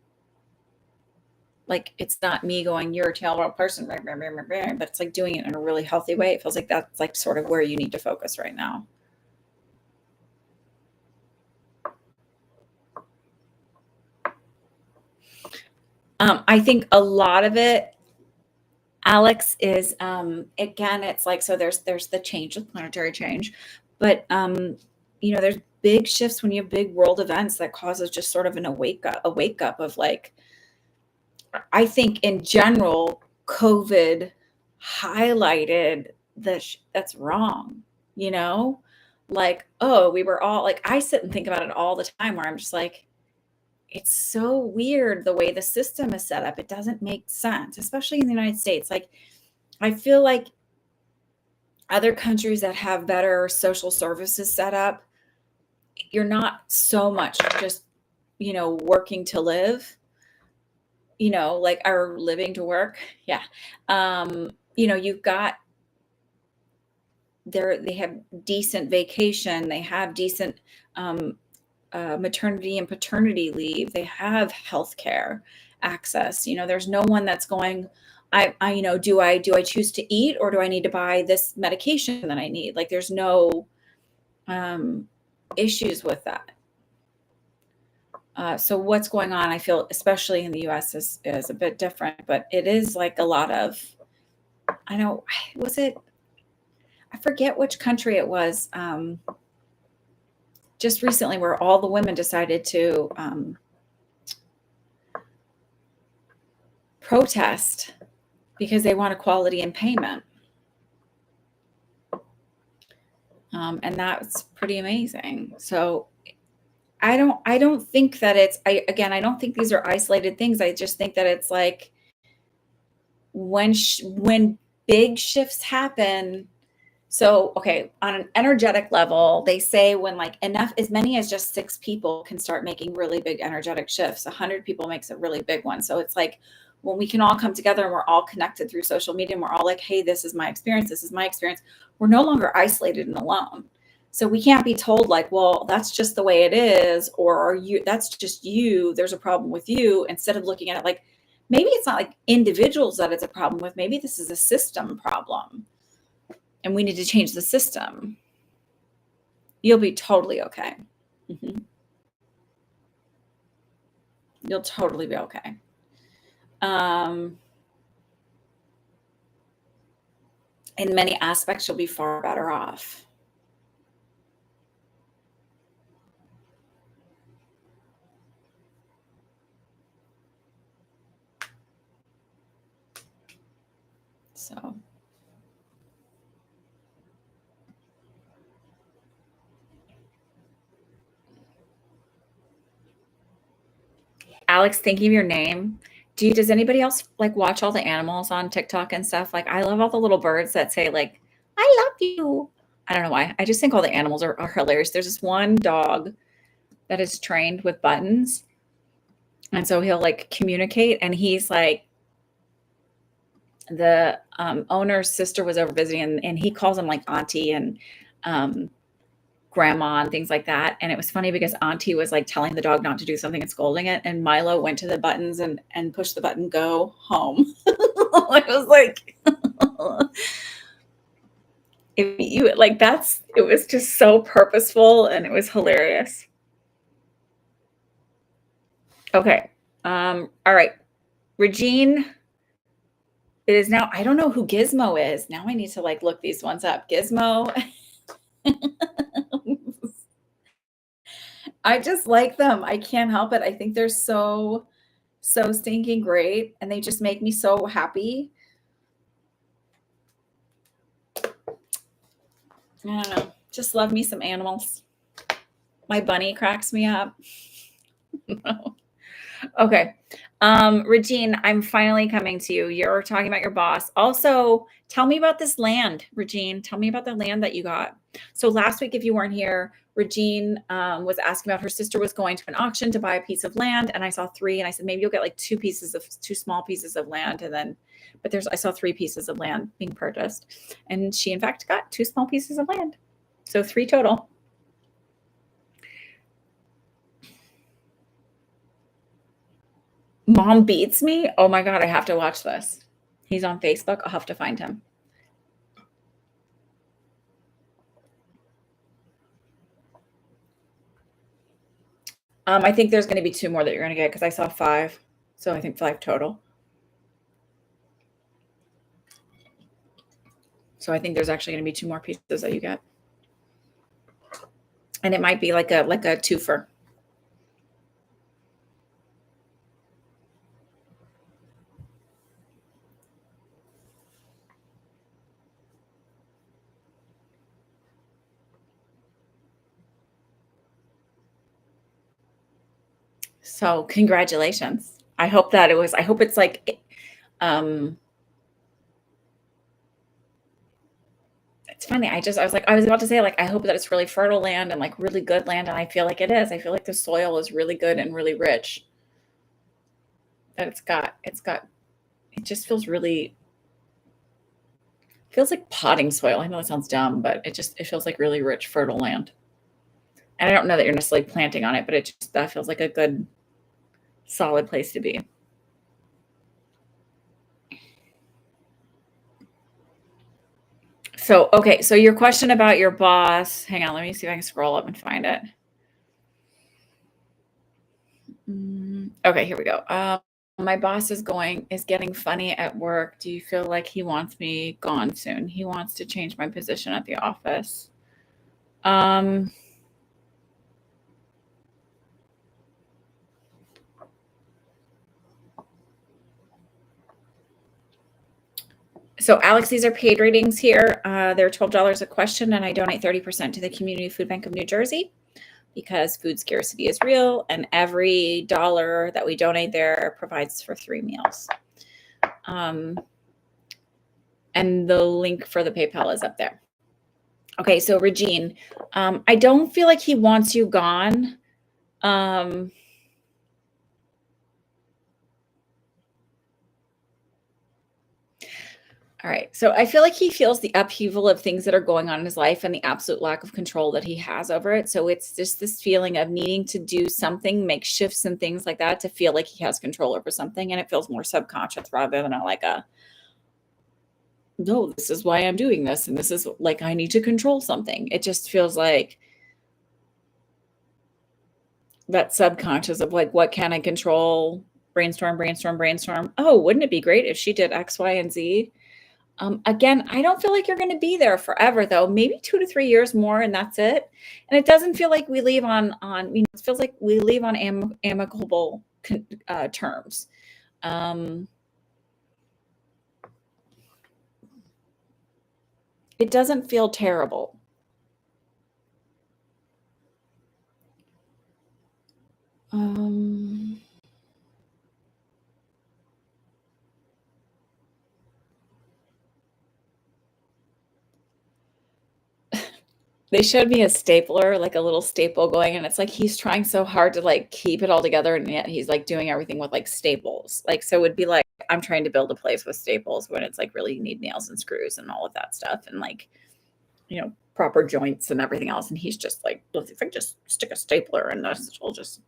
like, it's not me going, you're a terrible person, but it's like doing it in a really healthy way. It feels like that's like sort of where you need to focus right now. I think a lot of it, Alex, is again, it's like, so there's the change, the planetary change, but there's big shifts when you have big world events that causes just sort of a wake up of, like, I think in general, COVID highlighted that's wrong, like, oh, we were all like, I sit and think about it all the time where I'm just like, it's so weird the way the system is set up. It doesn't make sense, especially in the United States. Like, I feel like other countries that have better social services set up, you're not so much just, working to live, like, are living to work. Yeah. You've got they have decent vacation, they have decent maternity and paternity leave, they have healthcare access. There's no one that's going, do I choose to eat, or do I need to buy this medication that I need? Like, there's no issues with that. So what's going on, I feel, especially in the US, is a bit different, but it is like a lot of, I forget which country it was, just recently, where all the women decided to protest because they want equality in payment. And that's pretty amazing. So I don't think that I don't think these are isolated things. I just think that it's like, when big shifts happen. So, okay, on an energetic level, they say when, like, as many as just 6 people can start making really big energetic shifts, 100 people makes a really big one. So it's like, when we can all come together and we're all connected through social media, and we're all like, hey, this is my experience. This is my experience. We're no longer isolated and alone. So we can't be told, like, well, that's just the way it is, or that's just you, there's a problem with you, instead of looking at it like, maybe it's not like individuals that it's a problem with. Maybe this is a system problem, and we need to change the system. You'll be totally okay. Mm-hmm. You'll totally be okay. In many aspects, you'll be far better off. So. Alex, thinking of your name. Does anybody else like watch all the animals on TikTok and stuff? Like, I love all the little birds that say like, I love you. I don't know why. I just think all the animals are hilarious. There's this one dog that is trained with buttons. And so he'll like communicate, and he's like, the owner's sister was over visiting, and he calls him like auntie and grandma and things like that. And it was funny because auntie was like telling the dog not to do something and scolding it, and Milo went to the buttons and pushed the button, go home. I was like, it was just so purposeful, and it was hilarious. Okay. All right. Regine, it is now, I don't know who Gizmo is. Now I need to like look these ones up. Gizmo. I just like them. I can't help it. I think they're so stinking great, and they just make me so happy. I don't know. Just love me some animals. My bunny cracks me up. Okay. Regine, I'm finally coming to you. You're talking about your boss. Also, tell me about this land, Regine. Tell me about the land that you got. So last week, if you weren't here, Regine was asking about her sister was going to an auction to buy a piece of land, and I saw 3, and I said maybe you'll get like 2 small pieces of land, and then, but I saw 3 pieces of land being purchased, and she in fact got 2 small pieces of land, so 3 total. Mom Beats Me? Oh my God, I have to watch this. He's on Facebook. I'll have to find him. I think there's going to be 2 more that you're going to get because I saw 5. So I think 5 total. So I think there's actually going to be 2 more pieces that you get. And it might be like a twofer. So congratulations. I hope it's like, it's funny. I was about to say, like, I hope that it's really fertile land and like really good land. And I feel like it is. I feel like the soil is really good and really rich. That it just feels like potting soil. I know it sounds dumb, but it feels like really rich, fertile land. And I don't know that you're necessarily planting on it, but that feels like a good, solid place to be. So, okay. So your question about your boss, hang on, let me see if I can scroll up and find it. Okay, here we go. My boss is getting funny at work. Do you feel like he wants me gone soon? He wants to change my position at the office. So Alex, these are paid readings here. They're $12 a question, and I donate 30% to the Community Food Bank of New Jersey because food scarcity is real, and every dollar that we donate there provides for 3 meals. And the link for the PayPal is up there. Okay, so Regine, I don't feel like he wants you gone. All right. So I feel like he feels the upheaval of things that are going on in his life and the absolute lack of control that he has over it. So it's just this feeling of needing to do something, make shifts and things like that to feel like he has control over something. And it feels more subconscious rather than no, this is why I'm doing this. And this is like, I need to control something. It just feels like that subconscious of like, what can I control? Brainstorm, brainstorm, brainstorm. Oh, wouldn't it be great if she did X, Y, and Z? Again, I don't feel like you're going to be there forever, though. Maybe 2 to 3 years more, and that's it. And it doesn't feel like we leave on it feels like we leave on amicable terms. It doesn't feel terrible. They showed me a stapler, like a little staple going, and it's like he's trying so hard to like keep it all together, and yet he's like doing everything with like staples. Like, so it would be like I'm trying to build a place with staples when it's like really you need nails and screws and all of that stuff, and like, proper joints and everything else. And he's just like, if I just stick a stapler in this, it'll just.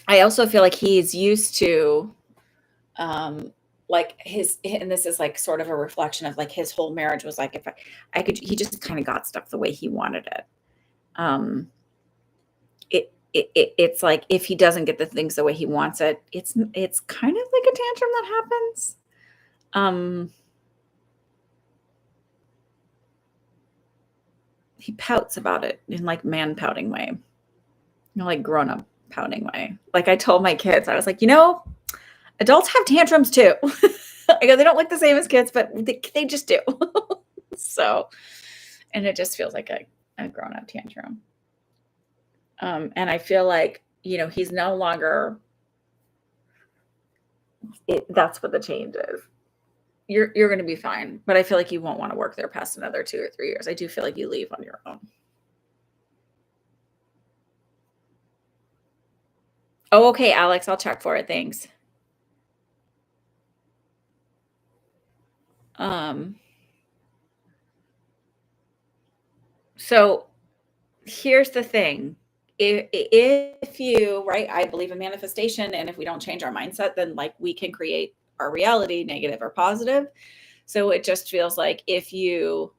I also feel like he's used to, like and this is like sort of a reflection of like his whole marriage was like, if I could, he just kind of got stuff the way he wanted it. It's like if he doesn't get the things the way he wants it, it's kind of like a tantrum that happens. He pouts about it in like man pouting way, like grown up pouting way. Like I told my kids, I was like, adults have tantrums too. I go, they don't look the same as kids, but they just do. So, and it just feels like a grown up tantrum. And I feel like, he's no longer, that's what the change is. You're going to be fine, but I feel like you won't want to work there past another 2 or 3 years. I do feel like you leave on your own. Oh, okay, Alex, I'll check for it. Thanks. So here's the thing. If you, right, I believe in manifestation, and if we don't change our mindset, then like we can create our reality, negative or positive. So it just feels like if you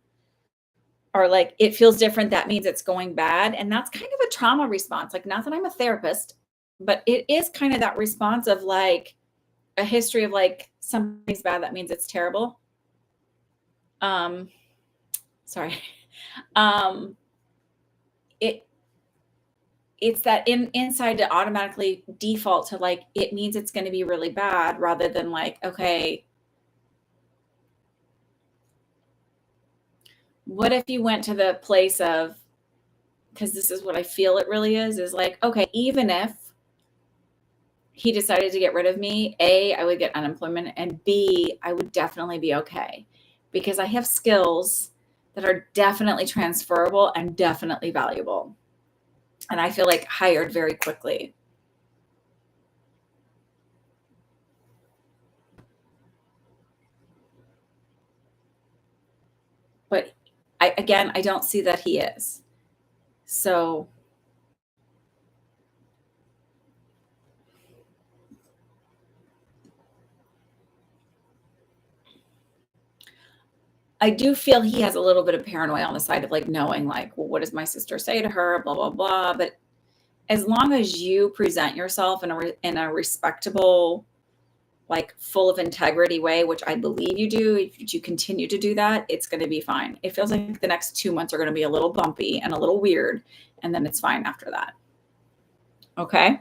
are like, it feels different, that means it's going bad. And that's kind of a trauma response. Like, not that I'm a therapist, but it is kind of that response of like a history of like something's bad, that means it's terrible. Sorry. It's that inside to automatically default to like, it means it's going to be really bad, rather than like, okay, what if you went to the place of, because this is what I feel it really is like, okay, even if he decided to get rid of me, A, I would get unemployment, and B, I would definitely be okay, because I have skills that are definitely transferable and definitely valuable. And I feel like hired very quickly. But I don't see that he is. So I do feel he has a little bit of paranoia on the side of like knowing like, well, what does my sister say to her? Blah, blah, blah. But as long as you present yourself in a respectable, like full of integrity way, which I believe you do, if you continue to do that, it's going to be fine. It feels like the next 2 months are going to be a little bumpy and a little weird, and then it's fine after that. Okay.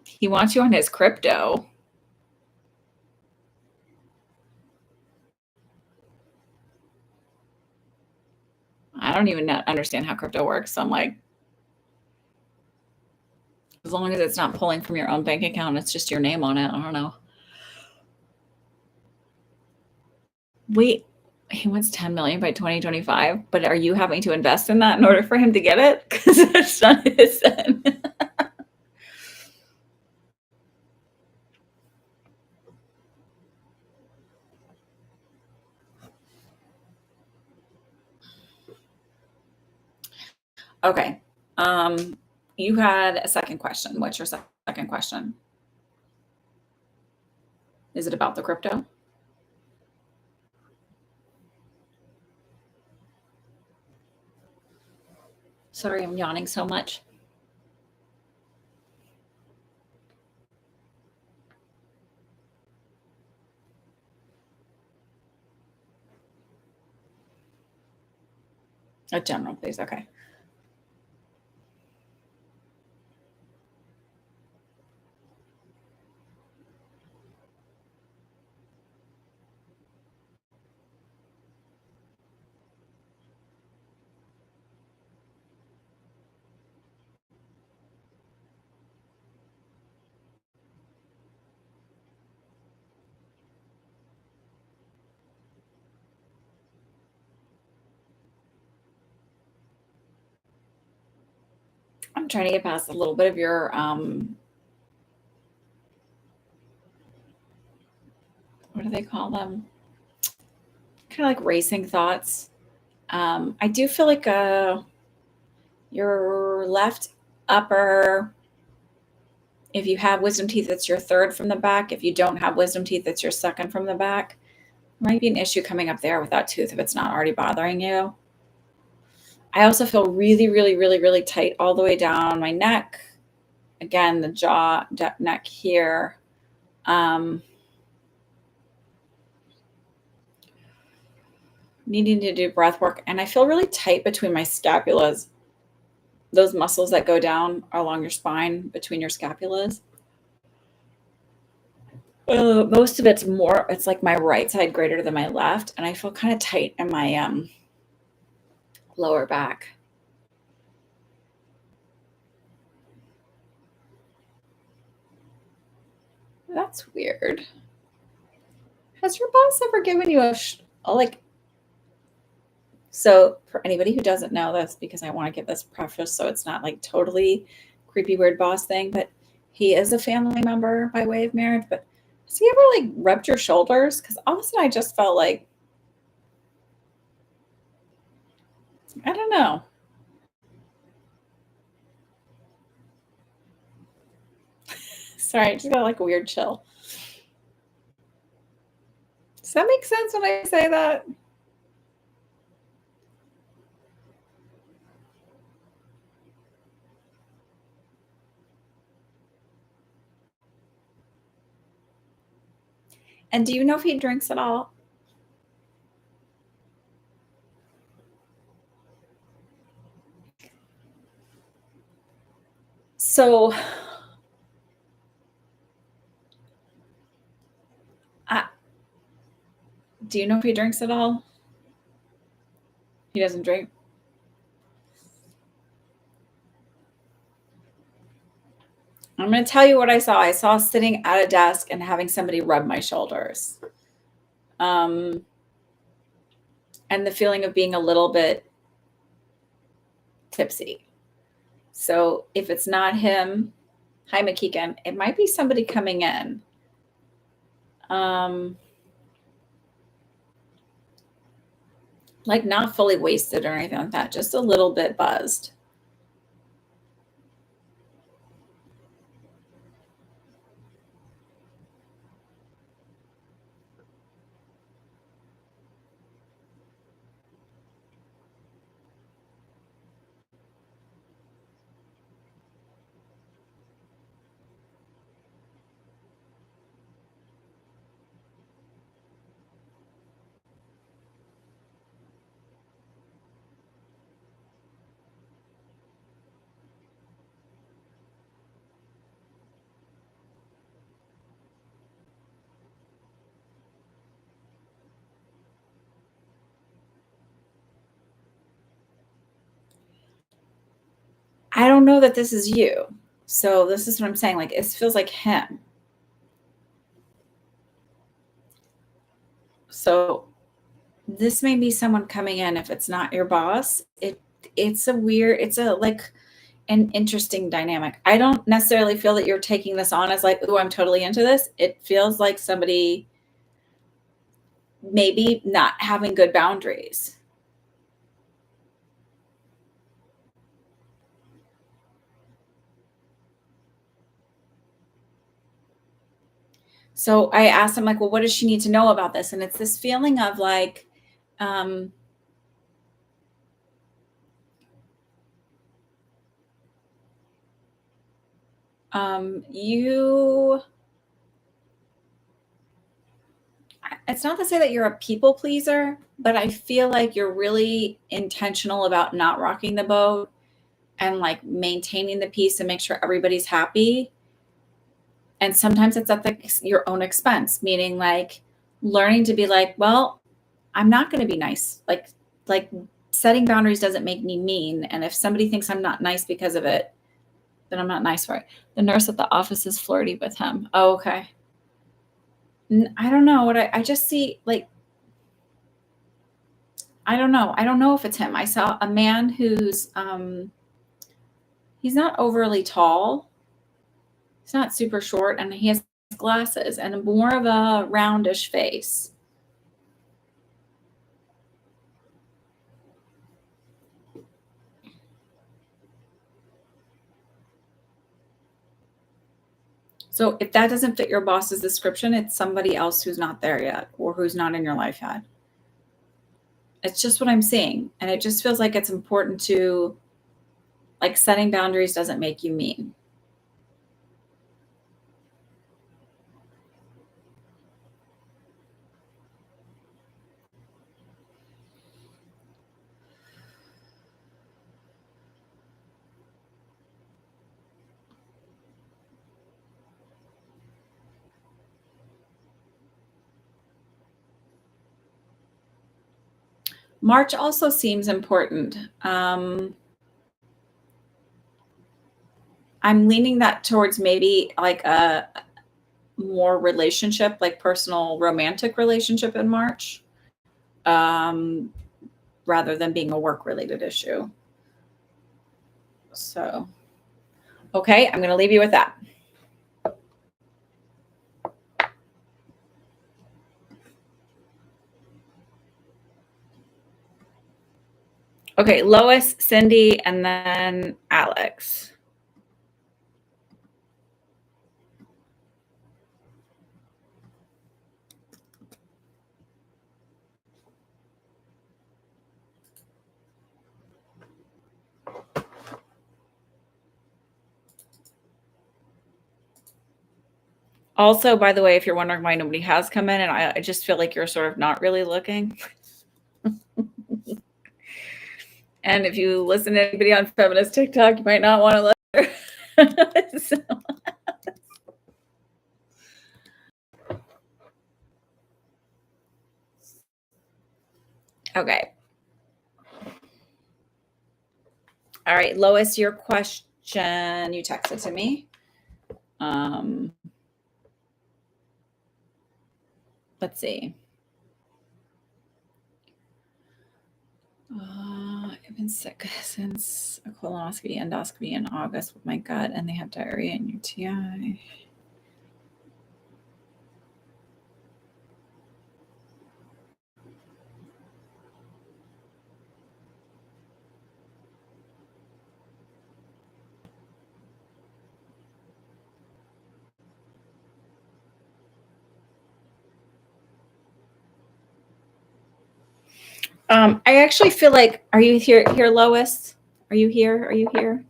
He wants you on his crypto. I don't even understand how crypto works. So I'm like, as long as it's not pulling from your own bank account, it's just your name on it. I don't know. Wait, he wants 10 million by 2025, but are you having to invest in that in order for him to get it? Because that's not his end. Okay. You had a second question. What's your second question? Is it about the crypto? Sorry, I'm yawning so much. A general, please. Okay. I'm trying to get past a little bit of your what do they call them? Kind of like racing thoughts. I do feel like your left upper, if you have wisdom teeth, it's your third from the back. If you don't have wisdom teeth, it's your second from the back. Might be an issue coming up there with that tooth if it's not already bothering you. I also feel really, really, really, really tight all the way down my neck. Again, the jaw, neck here. Needing to do breath work. And I feel really tight between my scapulas, those muscles that go down along your spine between your scapulas. Most of it's like my right side greater than my left. And I feel kind of tight in my lower back. That's weird. Has your boss ever given you so for anybody who doesn't know this, because I want to give this preface so it's not like totally creepy, weird boss thing, but he is a family member by way of marriage. But has he ever like rubbed your shoulders? Because all of a sudden I just felt like, I don't know. Sorry, I just got like a weird chill. Does that make sense when I say that? And do you know if he drinks at all? So, do you know if he drinks at all? He doesn't drink. I'm going to tell you what I saw. I saw sitting at a desk and having somebody rub my shoulders. And the feeling of being a little bit tipsy. So if it's not him, hi McKeegan, it might be somebody coming in. Like not fully wasted or anything like that, just a little bit buzzed. I don't know that this is you. So this is what I'm saying. Like it feels like him. So this may be someone coming in if it's not your boss. It's like an interesting dynamic. I don't necessarily feel that you're taking this on as like, oh, I'm totally into this. It feels like somebody maybe not having good boundaries. So I asked him like, well, what does she need to know about this? And it's this feeling of like, It's not to say that you're a people pleaser, but I feel like you're really intentional about not rocking the boat and like maintaining the peace and make sure everybody's happy. And sometimes it's at your own expense, meaning like learning to be like, well, I'm not going to be nice. Like setting boundaries doesn't make me mean. And if somebody thinks I'm not nice because of it, then I'm not nice for it. The nurse at the office is flirty with him. Oh, okay. I don't know what I just see. Like, I don't know. I don't know if it's him. I saw a man who's, he's not overly tall. He's not super short, and he has glasses and more of a roundish face. So if that doesn't fit your boss's description, it's somebody else who's not there yet or who's not in your life yet. It's just what I'm seeing. And it just feels like it's important to, like, setting boundaries doesn't make you mean. March also seems important. I'm leaning that towards maybe like a more relationship, like personal romantic relationship in March, um, rather than being a work related issue. So, okay, I'm going to leave you with that. Okay, Lois, Cindy, and then Alex. Also, by the way, if you're wondering why nobody has come in, and I just feel like you're sort of not really looking. And if you listen to anybody on feminist TikTok, you might not want to look. So. Okay. All right, Lois, your question, you texted to me. Let's see. I've been sick since a colonoscopy, endoscopy in August with my gut, and they have diarrhea and UTI. I actually feel like, are you here, Lois? Are you here? Are you here?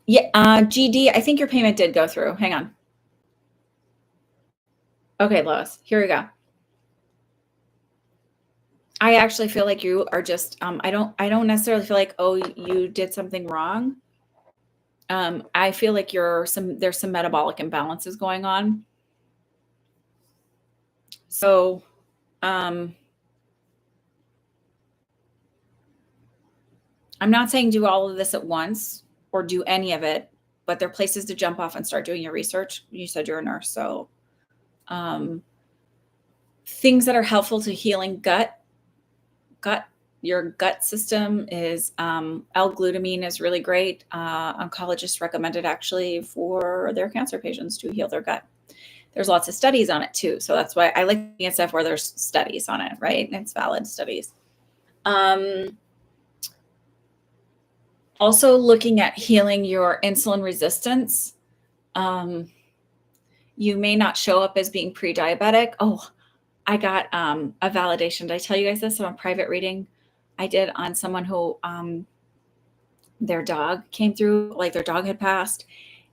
Yeah, GD, I think your payment did go through. Hang on. Okay, Lois, here we go. I actually feel like you are just, I don't necessarily feel like, oh, you did something wrong. I feel like there's some metabolic imbalances going on. So, I'm not saying do all of this at once or do any of it, but there are places to jump off and start doing your research. You said you're a nurse, so things that are helpful to healing your gut system is L-glutamine is really great. Oncologists recommend it actually for their cancer patients to heal their gut. There's lots of studies on it too. So that's why I like looking at stuff where there's studies on it, right? And it's valid studies. Also looking at healing your insulin resistance. You may not show up as being pre-diabetic. Oh, I got a validation. Did I tell you guys this on a private reading I did on someone who their dog came through, like their dog had passed,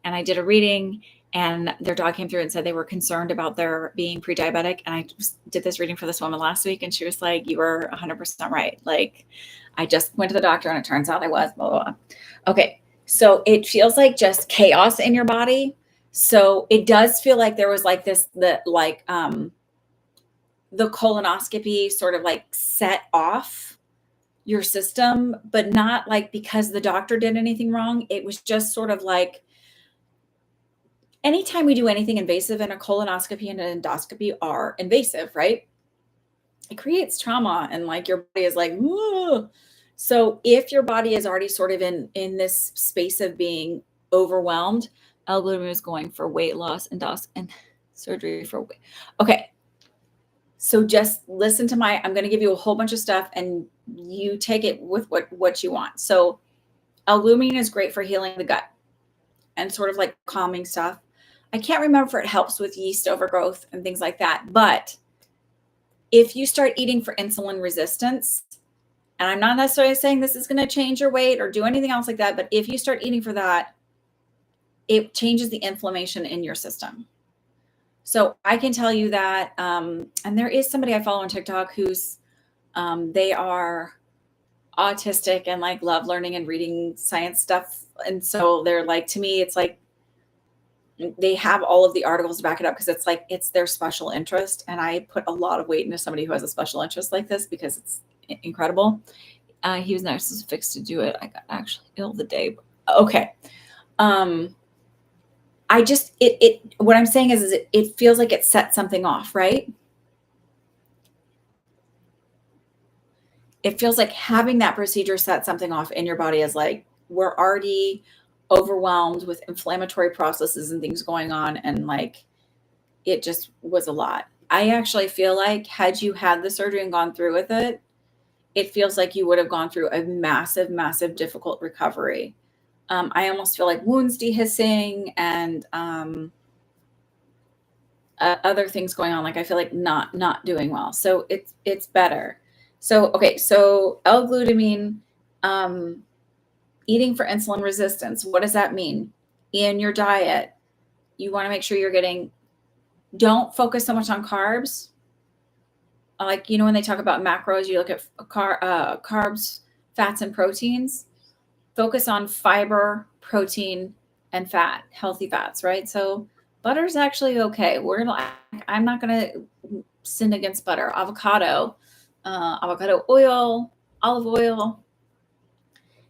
and I did a reading, and their dog came through and said they were concerned about their being pre-diabetic. And I just did this reading for this woman last week, and she was like, you were 100% right. Like, I just went to the doctor and it turns out I was, blah, blah, blah. Okay. So it feels like just chaos in your body. So it does feel like there was like this, the colonoscopy sort of like set off your system, but not like because the doctor did anything wrong. It was just sort of like, anytime we do anything invasive, and a colonoscopy and an endoscopy are invasive, right? It creates trauma, and like your body is like, whoa. So if your body is already sort of in this space of being overwhelmed, L-glutamine is going for weight loss and surgery for weight. Okay. So just listen to I'm going to give you a whole bunch of stuff and you take it with what you want. So L-glutamine is great for healing the gut and sort of like calming stuff. I can't remember if it helps with yeast overgrowth and things like that. But if you start eating for insulin resistance, and I'm not necessarily saying this is going to change your weight or do anything else like that, but if you start eating for that, it changes the inflammation in your system. So I can tell you that, and there is somebody I follow on TikTok who's, they are autistic and like love learning and reading science stuff. And so they're like, to me, it's like, they have all of the articles to back it up because it's like, it's their special interest. And I put a lot of weight into somebody who has a special interest like this because it's incredible. He was nice as fixed to do it. I got actually ill the day. Okay. I just, what I'm saying is it feels like it set something off, right? It feels like having that procedure set something off in your body is like, we're already overwhelmed with inflammatory processes and things going on. And like, it just was a lot. I actually feel like had you had the surgery and gone through with it, it feels like you would have gone through a massive, massive, difficult recovery. I almost feel like wounds dehiscing and other things going on. Like I feel like not doing well. So it's better. So, okay. So L-glutamine, eating for insulin resistance. What does that mean? In your diet, you want to make sure don't focus so much on carbs. Like, when they talk about macros, you look at carbs, fats, and proteins. Focus on fiber, protein, and fat, healthy fats, right? So butter is actually okay. I'm not going to sin against butter. Avocado oil, olive oil.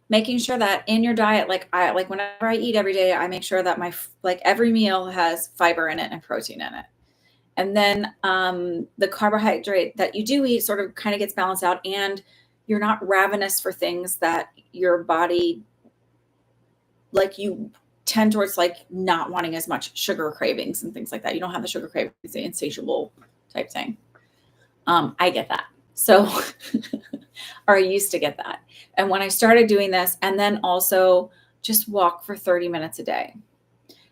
Making sure that in your diet, like whenever I eat every day, I make sure that every meal has fiber in it and protein in it. And then the carbohydrate that you do eat sort of kind of gets balanced out, and you're not ravenous for things that your body, like you tend towards like not wanting as much sugar cravings and things like that. You don't have the sugar cravings, the insatiable type thing. I get that. So, or I used to get that. And when I started doing this, and then also just walk for 30 minutes a day.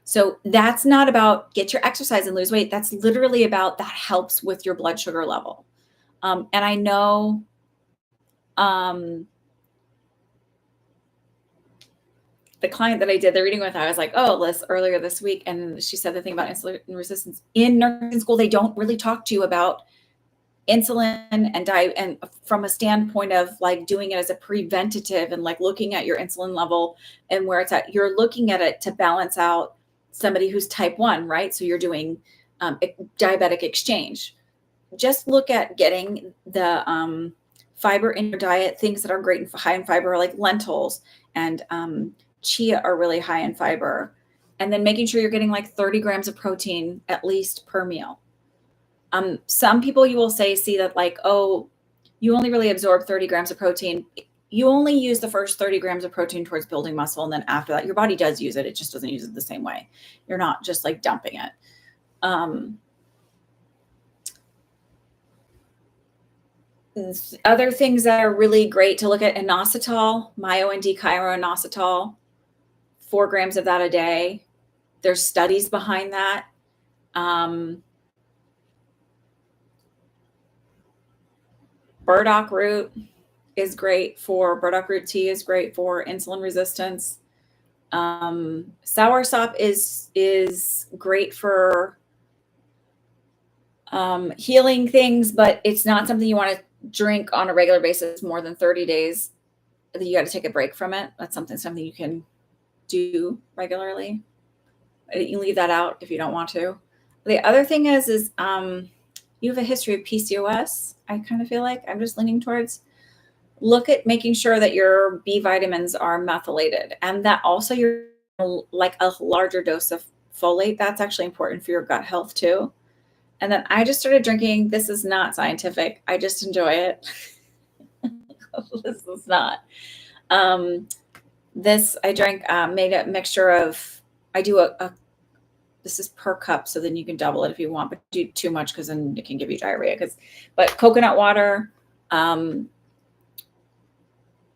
So that's not about get your exercise and lose weight. That's literally about that helps with your blood sugar level. And I know, the client that I did the reading with, I was like, oh, Liz, earlier this week. And she said the thing about insulin resistance in nursing school, they don't really talk to you about insulin and diet, and from a standpoint of like doing it as a preventative and like looking at your insulin level and where it's at. You're looking at it to balance out somebody who's type 1, right? So you're doing diabetic exchange. Just look at getting the fiber in your diet. Things that are great and high in fiber, like lentils and chia, are really high in fiber. And then making sure you're getting like 30 grams of protein at least per meal. Some people you will see that like, oh, you only really absorb 30 grams of protein. You only use the first 30 grams of protein towards building muscle. And then after that, your body does use it. It just doesn't use it the same way. You're not just like dumping it. Other things that are really great to look at, inositol, myo-and-D-chiroinositol, 4 grams of that a day. There's studies behind that. Burdock root is great for burdock root tea, is great for insulin resistance. Soursop is great for healing things, but it's not something you want to drink on a regular basis more than 30 days. You got to take a break from it. That's something you can do regularly. You leave that out if you don't want to. The other thing is you have a history of PCOS. I kind of feel like I'm just leaning towards look at making sure that your B vitamins are methylated and that also you're like a larger dose of folate. That's actually important for your gut health too. And then I just started drinking. This is not scientific. I just enjoy it. This is not. This I drank, made a mixture of, I do this is per cup. So then you can double it if you want, but do too much because then it can give you diarrhea. But coconut water,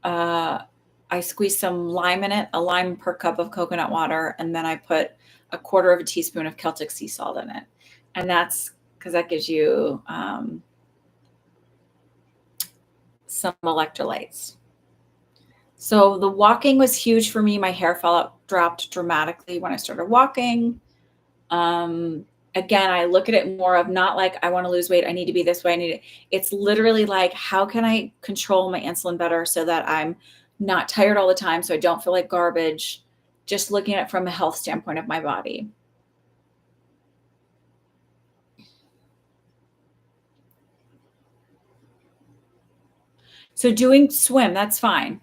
I squeeze some lime in it, a lime per cup of coconut water. And then I put a quarter of a teaspoon of Celtic sea salt in it. And that's because that gives you some electrolytes. So the walking was huge for me. My hair dropped dramatically when I started walking. Again, I look at it more of not like I want to lose weight. I need to be this way. It's literally like, how can I control my insulin better so that I'm not tired all the time, so I don't feel like garbage, just looking at it from a health standpoint of my body. So doing swim, that's fine.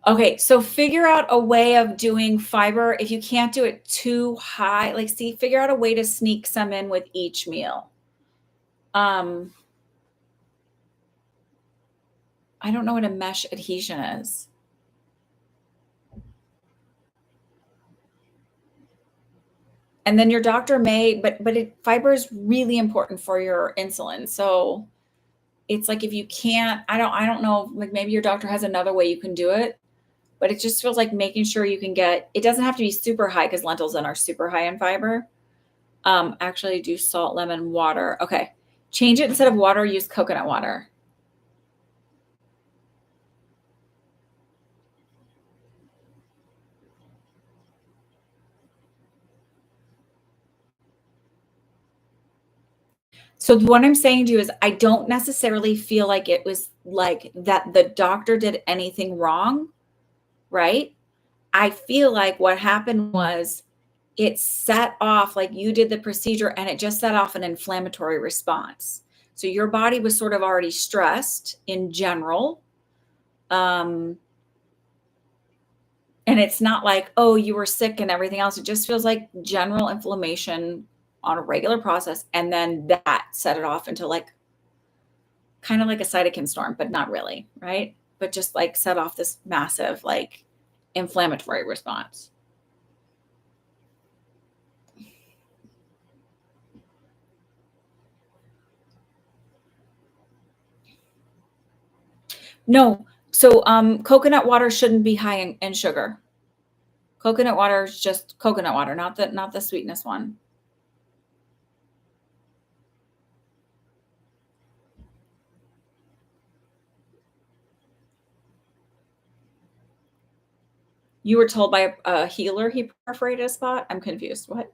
Okay, so figure out a way of doing fiber. If you can't do it too high, figure out a way to sneak some in with each meal. I don't know what a mesh adhesion is. And then your doctor may, but fiber is really important for your insulin. So it's like, if you can't, I don't know, like maybe your doctor has another way you can do it, but it just feels like making sure you can get, it doesn't have to be super high because lentils then are super high in fiber. Actually do salt, lemon, water. Okay. Change it, instead of water, use coconut water. So what I'm saying to you is I don't necessarily feel like it was like that the doctor did anything wrong, right? I feel like what happened was it set off, like you did the procedure and it just set off an inflammatory response. So your body was sort of already stressed in general. And it's not like, oh, you were sick and everything else. It just feels like general inflammation on a regular process. And then that set it off into like, kind of like a cytokine storm, but not really, right? But just like set off this massive like inflammatory response. No. So coconut water shouldn't be high in sugar. Coconut water is just coconut water, not the sweetness one. You were told by a healer he perforated a spot? I'm confused. What?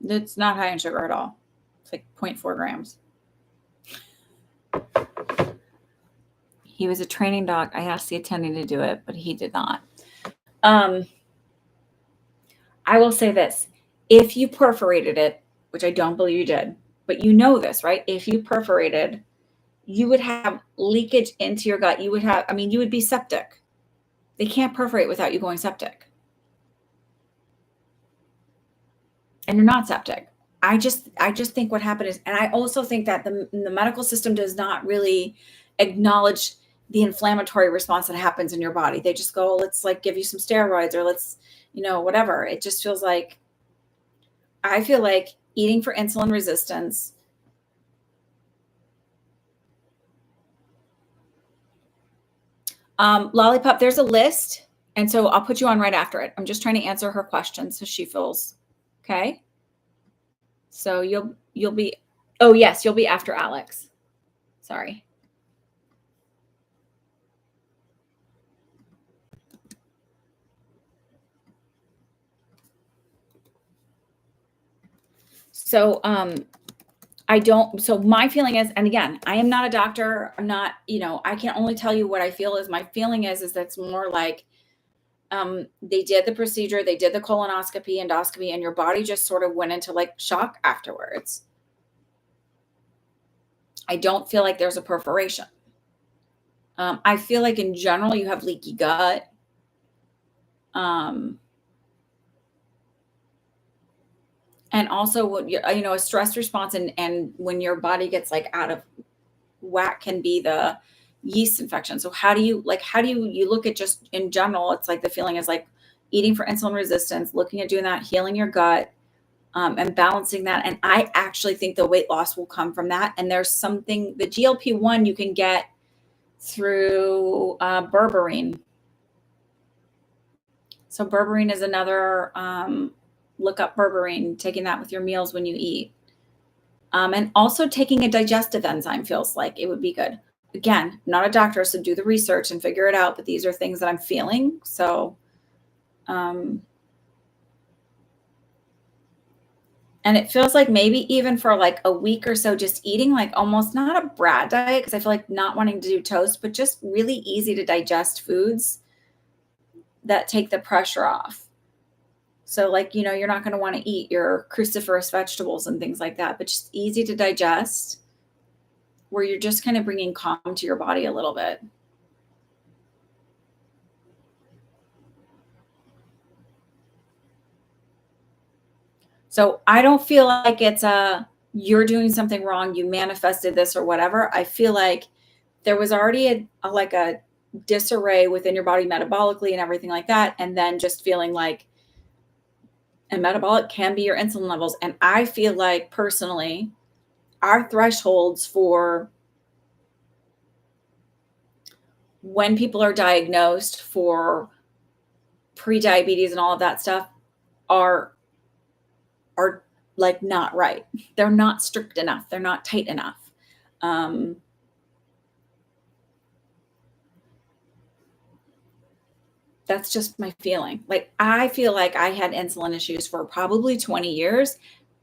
It's not high in sugar at all. It's like 0.4 grams. He was a training dog. I asked the attending to do it, but he did not. I will say this. If you perforated it, which I don't believe you did, but you know this, right? If you perforated, you would have leakage into your gut. You would be septic. They can't perforate without you going septic. And you're not septic. I just think what happened is, and I also think that the medical system does not really acknowledge the inflammatory response that happens in your body. They just go, let's like give you some steroids or let's, whatever. It just feels like, I feel like eating for insulin resistance, Lollipop, there's a list. And so I'll put you on right after it. I'm just trying to answer her question so she feels okay. So you'll be, oh yes, you'll be after Alex. Sorry. So so my feeling is, and again, I am not a doctor. I'm not, I can only tell you what I feel is my feeling is that's more like, they did the procedure, they did the colonoscopy, endoscopy, and your body just sort of went into like shock afterwards. I don't feel like there's a perforation. I feel like in general, you have leaky gut. And also what a stress response and when your body gets like out of whack can be the yeast infection. So how do you look at just in general, it's like the feeling is like eating for insulin resistance, looking at doing that, healing your gut, and balancing that. And I actually think the weight loss will come from that. And there's something, the GLP-1 you can get through berberine. So berberine is another, look up berberine, taking that with your meals when you eat. And also taking a digestive enzyme feels like it would be good. Again, not a doctor, so do the research and figure it out. But these are things that I'm feeling. So, and it feels like maybe even for like a week or so, just eating like almost not a brat diet, because I feel like not wanting to do toast, but just really easy to digest foods that take the pressure off. So like, you're not going to want to eat your cruciferous vegetables and things like that, but just easy to digest where you're just kind of bringing calm to your body a little bit. So I don't feel like it's you're doing something wrong, you manifested this or whatever. I feel like there was already a disarray within your body metabolically and everything like that. And then just feeling like, and metabolic can be your insulin levels. And I feel like personally, our thresholds for when people are diagnosed for pre-diabetes and all of that stuff are like not right. They're not strict enough. They're not tight enough. That's just my feeling. Like, I feel like I had insulin issues for probably 20 years,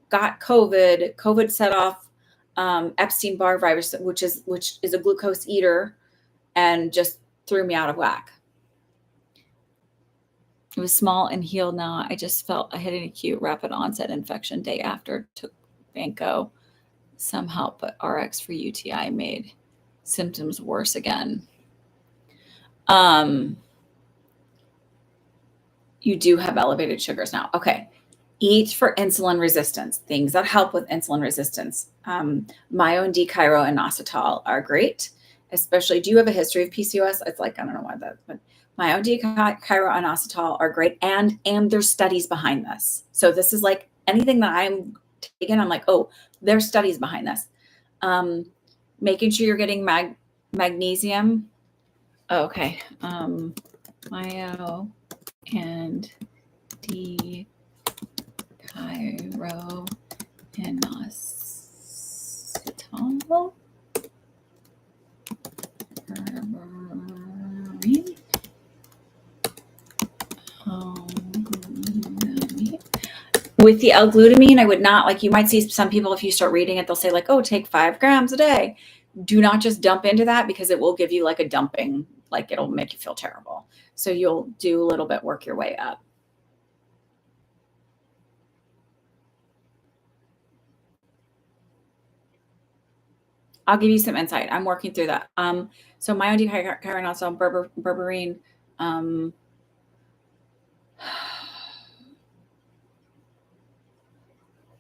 got COVID set off Epstein-Barr virus, which is a glucose eater, and just threw me out of whack. It was small and healed now. I just felt I had an acute rapid onset infection day after, took Vanco, some help, but RX for UTI made symptoms worse again. You do have elevated sugars now. Okay. Eat for insulin resistance, things that help with insulin resistance. Myo-and-D, Chiro, and inositol are great, especially, do you have a history of PCOS? It's like, I don't know why that, but Myo-and-D, Chiro, and inositol are great. And there's studies behind this. So this is like anything that I'm taking, I'm like, oh, there's studies behind this. Making sure you're getting magnesium. Oh, okay. Myo and D, Chiro, and inositol. With the L-glutamine, I would not, like, you might see some people, if you start reading it, they'll say like, oh, take 5 grams a day. Do not just dump into that, because it will give you like a dumping, like it'll make you feel terrible. So you'll do a little bit, work your way up. I'll give you some insight. I'm working through that. So Myo-and-D, Chiro, also berberine.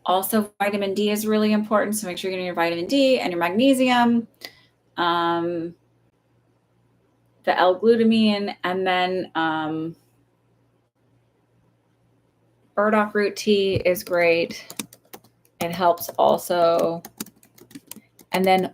Also, vitamin D is really important. So make sure you're getting your vitamin D and your magnesium. the L-glutamine, and then burdock root tea is great. It helps also. And then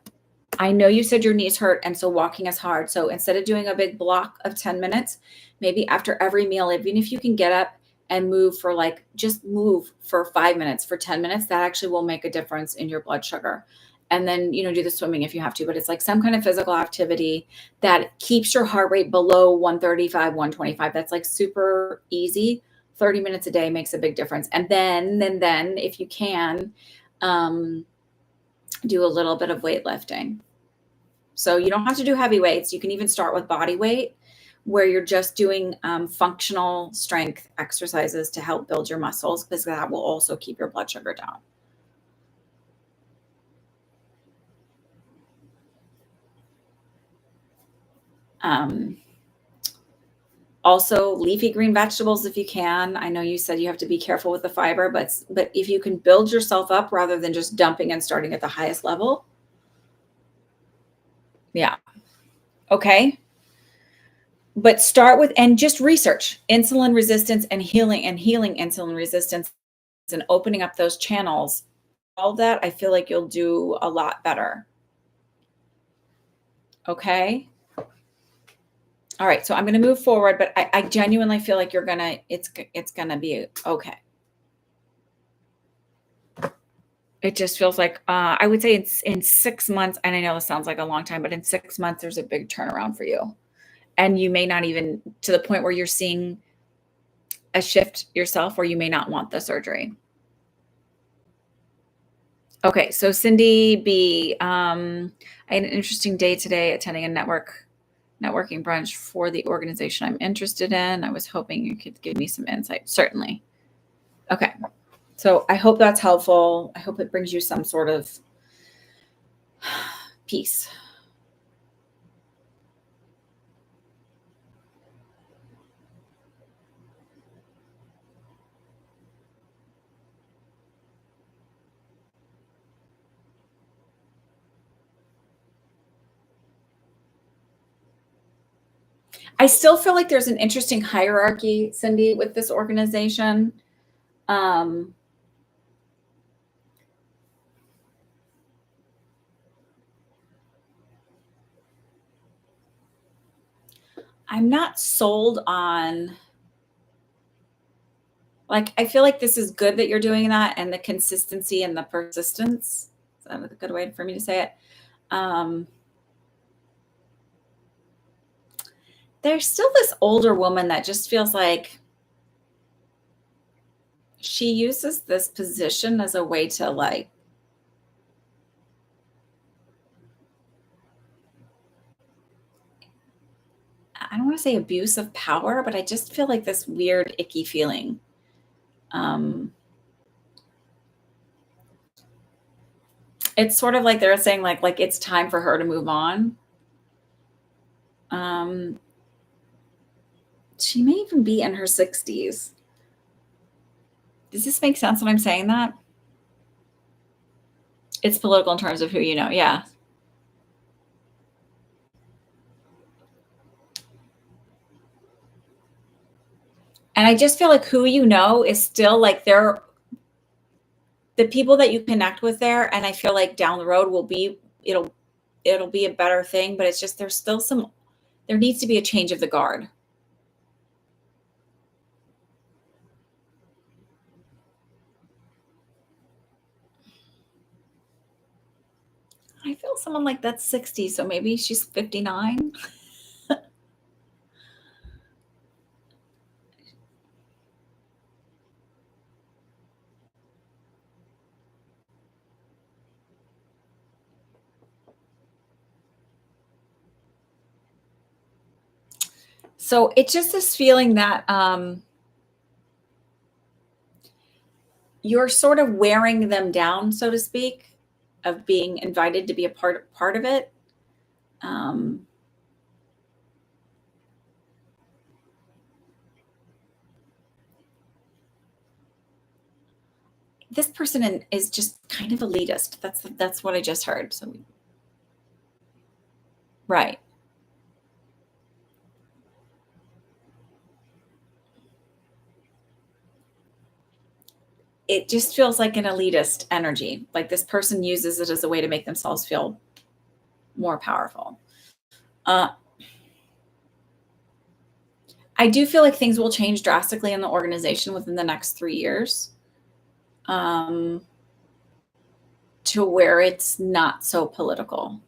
I know you said your knees hurt, and so walking is hard. So instead of doing a big block of 10 minutes, maybe after every meal, even if you can get up and move for just move for 5 minutes, for 10 minutes, that actually will make a difference in your blood sugar. And then, do the swimming if you have to, but it's like some kind of physical activity that keeps your heart rate below 135, 125. That's like super easy. 30 minutes a day makes a big difference. And then if you can, do a little bit of weightlifting. So you don't have to do heavy weights. You can even start with body weight, where you're just doing functional strength exercises to help build your muscles, because that will also keep your blood sugar down. Also, leafy green vegetables if you can. I know you said you have to be careful with the fiber, but if you can build yourself up rather than just dumping and starting at the highest level. Yeah. Okay. But start with, and just research insulin resistance and healing insulin resistance and opening up those channels. All that, I feel like you'll do a lot better. Okay. All right. So I'm going to move forward, but I genuinely feel like it's going to be okay. It just feels like, I would say it's in 6 months. And I know this sounds like a long time, but in 6 months, there's a big turnaround for you. And you may not even, to the point where you're seeing a shift yourself, or you may not want the surgery. Okay. So Cindy B, I had an interesting day today attending a networking brunch for the organization I'm interested in. I was hoping you could give me some insight. Certainly. Okay. So I hope that's helpful. I hope it brings you some sort of peace. I still feel like there's an interesting hierarchy, Cindy, with this organization. I'm not sold on, I feel like this is good that you're doing that, and the consistency and the persistence. Is that a good way for me to say it? There's still this older woman that just feels like she uses this position as a way to I don't want to say abuse of power, but I just feel like this weird, icky feeling. It's sort of like they're saying like it's time for her to move on. She may even be in her 60s. Does this make sense when I'm saying that? It's political in terms of who you know. Yeah. And I just feel like who you know is still like the people that you connect with there. And I feel like down the road it'll be a better thing, but it's just, there needs to be a change of the guard. I feel someone like that's 60, so maybe she's 59. So it's just this feeling that you're sort of wearing them down, so to speak, of being invited to be a part of it. This person is just kind of elitist. That's what I just heard. So, right. it just feels like an elitist energy. Like this person uses it as a way to make themselves feel more powerful. I do feel like things will change drastically in the organization within the next 3 years, to where it's not so political.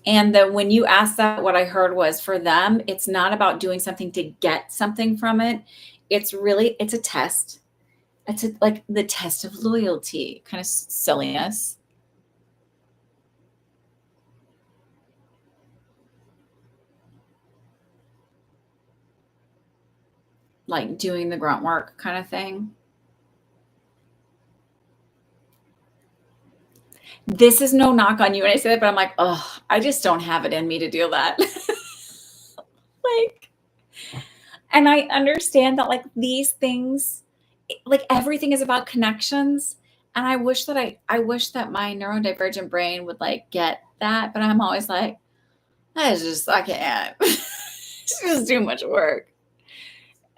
And then when you asked that, what I heard was for them, it's not about doing something to get something from it. It's a test. It's like the test of loyalty, kind of silliness. Like doing the grunt work kind of thing. This is no knock on you when I say that, but I'm like, oh, I just don't have it in me to do that. Like, and I understand that like these things, like everything is about connections. And I wish that I wish that my neurodivergent brain would like get that, but I'm always like, I can't. It's just too much work.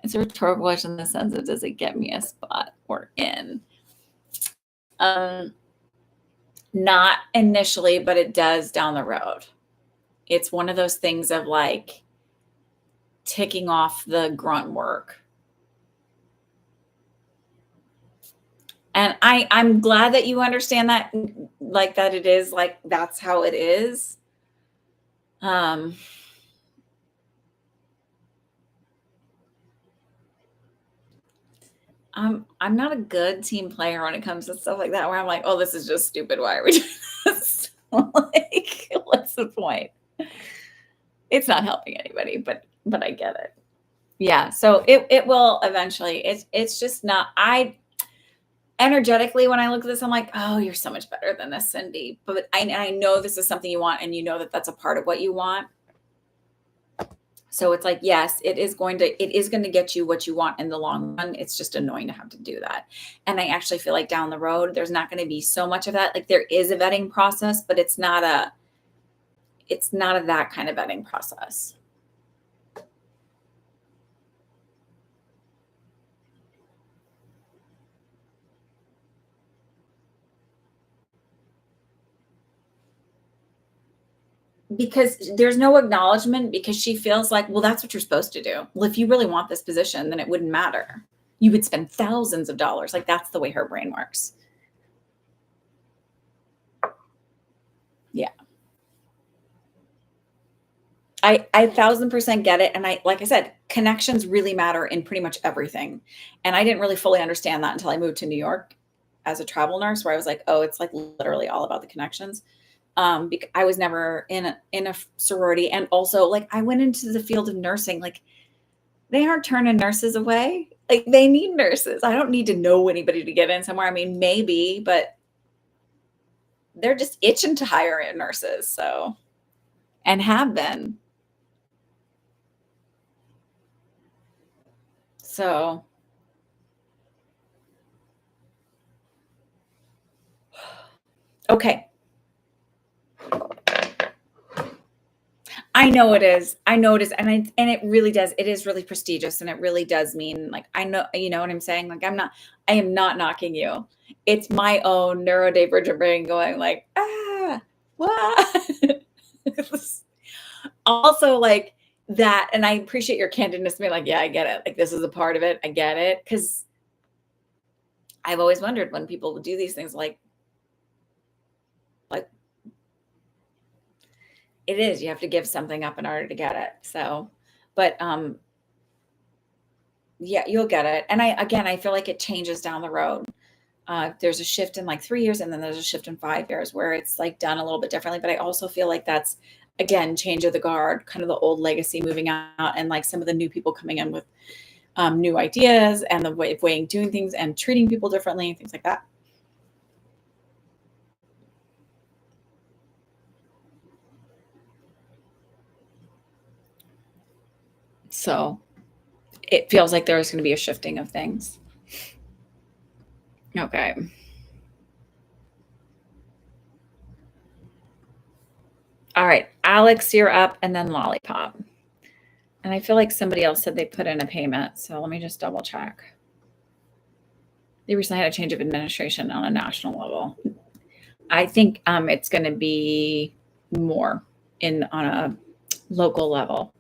It's a rhetorical question in the sense of does it get me a spot or in? Not initially, but it does down the road. It's one of those things of like ticking off the grunt work. And I'm glad that you understand that, like that it is like that's how it is. I'm not a good team player when it comes to stuff like that, where I'm like, oh, this is just stupid. Why are we doing this? Like, what's the point? It's not helping anybody, but I get it. Yeah. So it will eventually. It's just not. I energetically when I look at this, I'm like, oh, you're so much better than this, Cindy. But I know this is something you want, and you know that that's a part of what you want. So it's like, yes, it is going to get you what you want in the long run. It's just annoying to have to do that. And I actually feel like down the road, there's not going to be so much of that. Like there is a vetting process, but it's not a that kind of vetting process. Because there's no acknowledgement, because she feels like, well, that's what you're supposed to do. Well, if you really want this position, then it wouldn't matter. You would spend thousands of dollars. Like that's the way her brain works. Yeah. I 1000% get it. And like I said, connections really matter in pretty much everything. And I didn't really fully understand that until I moved to New York as a travel nurse, where I was like, oh, it's like literally all about the connections. Because I was never in a sorority. And also like I went into the field of nursing, like they aren't turning nurses away. Like they need nurses. I don't need to know anybody to get in somewhere. I mean, maybe, but they're just itching to hire in nurses. So, and have been. So, okay. I know it is. I know it is. And it really does. It is really prestigious, and it really does mean like, I know, you know what I'm saying? Like I am not knocking you. It's my own neurodivergent brain going like, what? Also like that. And I appreciate your candidness to be like, yeah, I get it. Like this is a part of it. I get it. Cause I've always wondered when people do these things, like it is, you have to give something up in order to get it. So, but yeah, you'll get it. And I feel like it changes down the road. There's a shift in like 3 years, and then there's a shift in 5 years where it's like done a little bit differently. But I also feel like that's again change of the guard, kind of the old legacy moving out, and like some of the new people coming in with new ideas and the way of doing things and treating people differently and things like that. So it feels like there's going to be a shifting of things. Okay. All right, Alex, you're up, and then Lollipop. And I feel like somebody else said they put in a payment. So let me just double check. They recently had a change of administration on a national level. I think it's going to be more on a local level.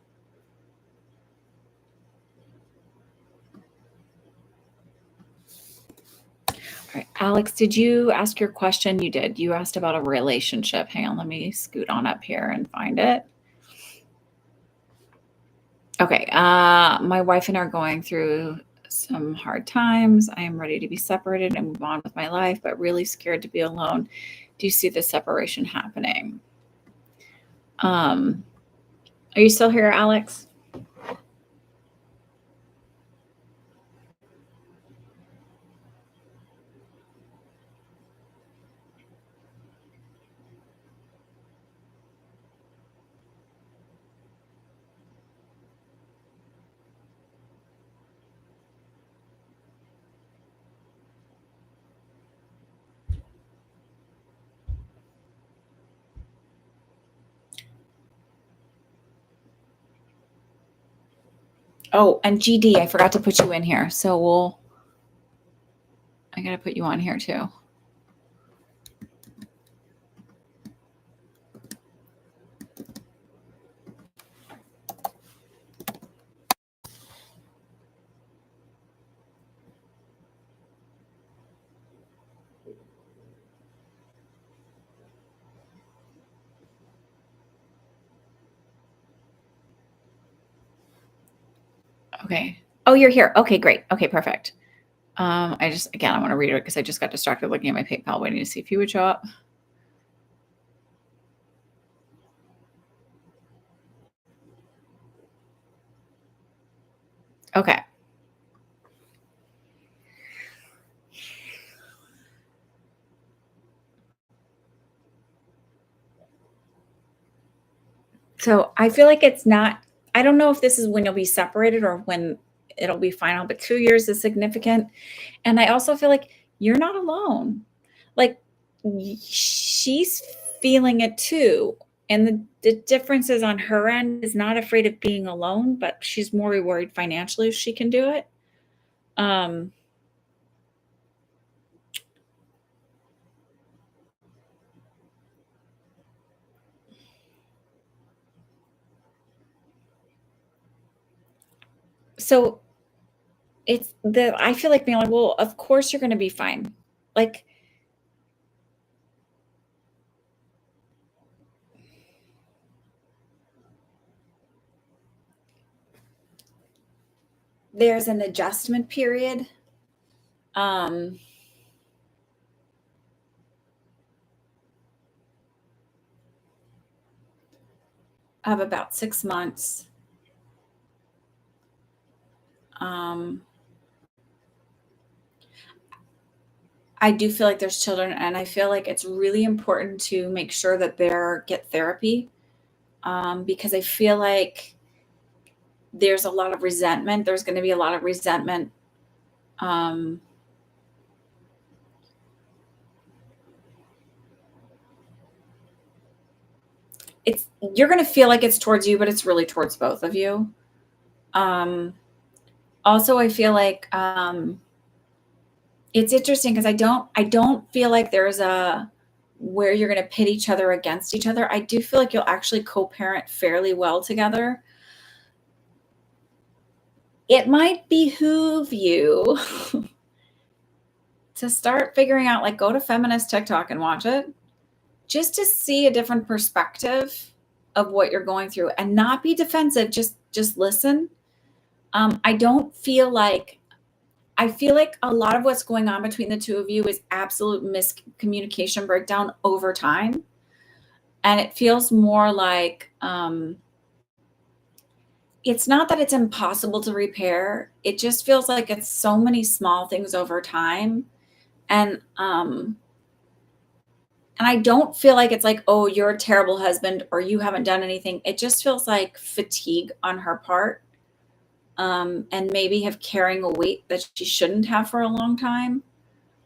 All right, Alex, did you ask your question? You did. You asked about a relationship. Hang on, let me scoot on up here and find it. Okay, my wife and I are going through some hard times. I am ready to be separated and move on with my life, but really scared to be alone. Do you see the separation happening? Are you still here, Alex? Oh, and GD, I forgot to put you in here. So I got to put you on here too. Okay. Oh, you're here. Okay, great. Okay, perfect. I want to read it because I just got distracted looking at my PayPal, waiting to see if you would show up. Okay. So I feel like it's not, I don't know if this is when you'll be separated or when it'll be final, but 2 years is significant. And I also feel like you're not alone. Like she's feeling it too. And the difference is on her end is not afraid of being alone, but she's more worried financially if she can do it. So I feel like being like, well, of course you're going to be fine. Like, there's an adjustment period. Of about 6 months. I do feel like there's children, and I feel like it's really important to make sure that they get therapy, because I feel like there's a lot of resentment. There's going to be a lot of resentment. You're going to feel like it's towards you, but it's really towards both of you. Also, I feel like it's interesting because I don't feel like there's a where you're going to pit each other against each other. I do feel like you'll actually co-parent fairly well together. It might behoove you to start figuring out, like, go to feminist TikTok and watch it just to see a different perspective of what you're going through and not be defensive. Just listen. I feel like a lot of what's going on between the two of you is absolute miscommunication breakdown over time. And it feels more like it's not that it's impossible to repair. It just feels like it's so many small things over time. And I don't feel like it's like, oh, you're a terrible husband or you haven't done anything. It just feels like fatigue on her part. And maybe have carrying a weight that she shouldn't have for a long time.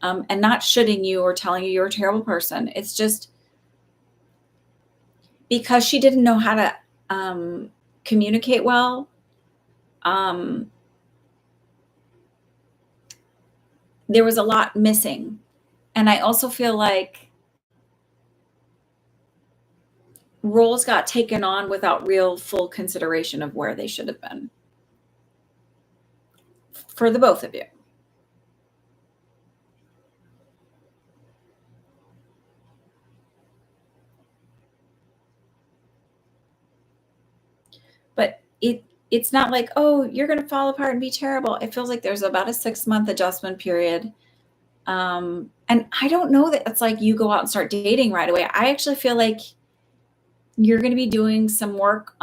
And not shoulding you or telling you you're a terrible person. It's just because she didn't know how to communicate well. there was a lot missing. And I also feel like roles got taken on without real full consideration of where they should have been for the both of you. But it's not like, oh, you're going to fall apart and be terrible. It feels like there's about a 6-month adjustment period. And I don't know that it's like you go out and start dating right away. I actually feel like you're going to be doing some work,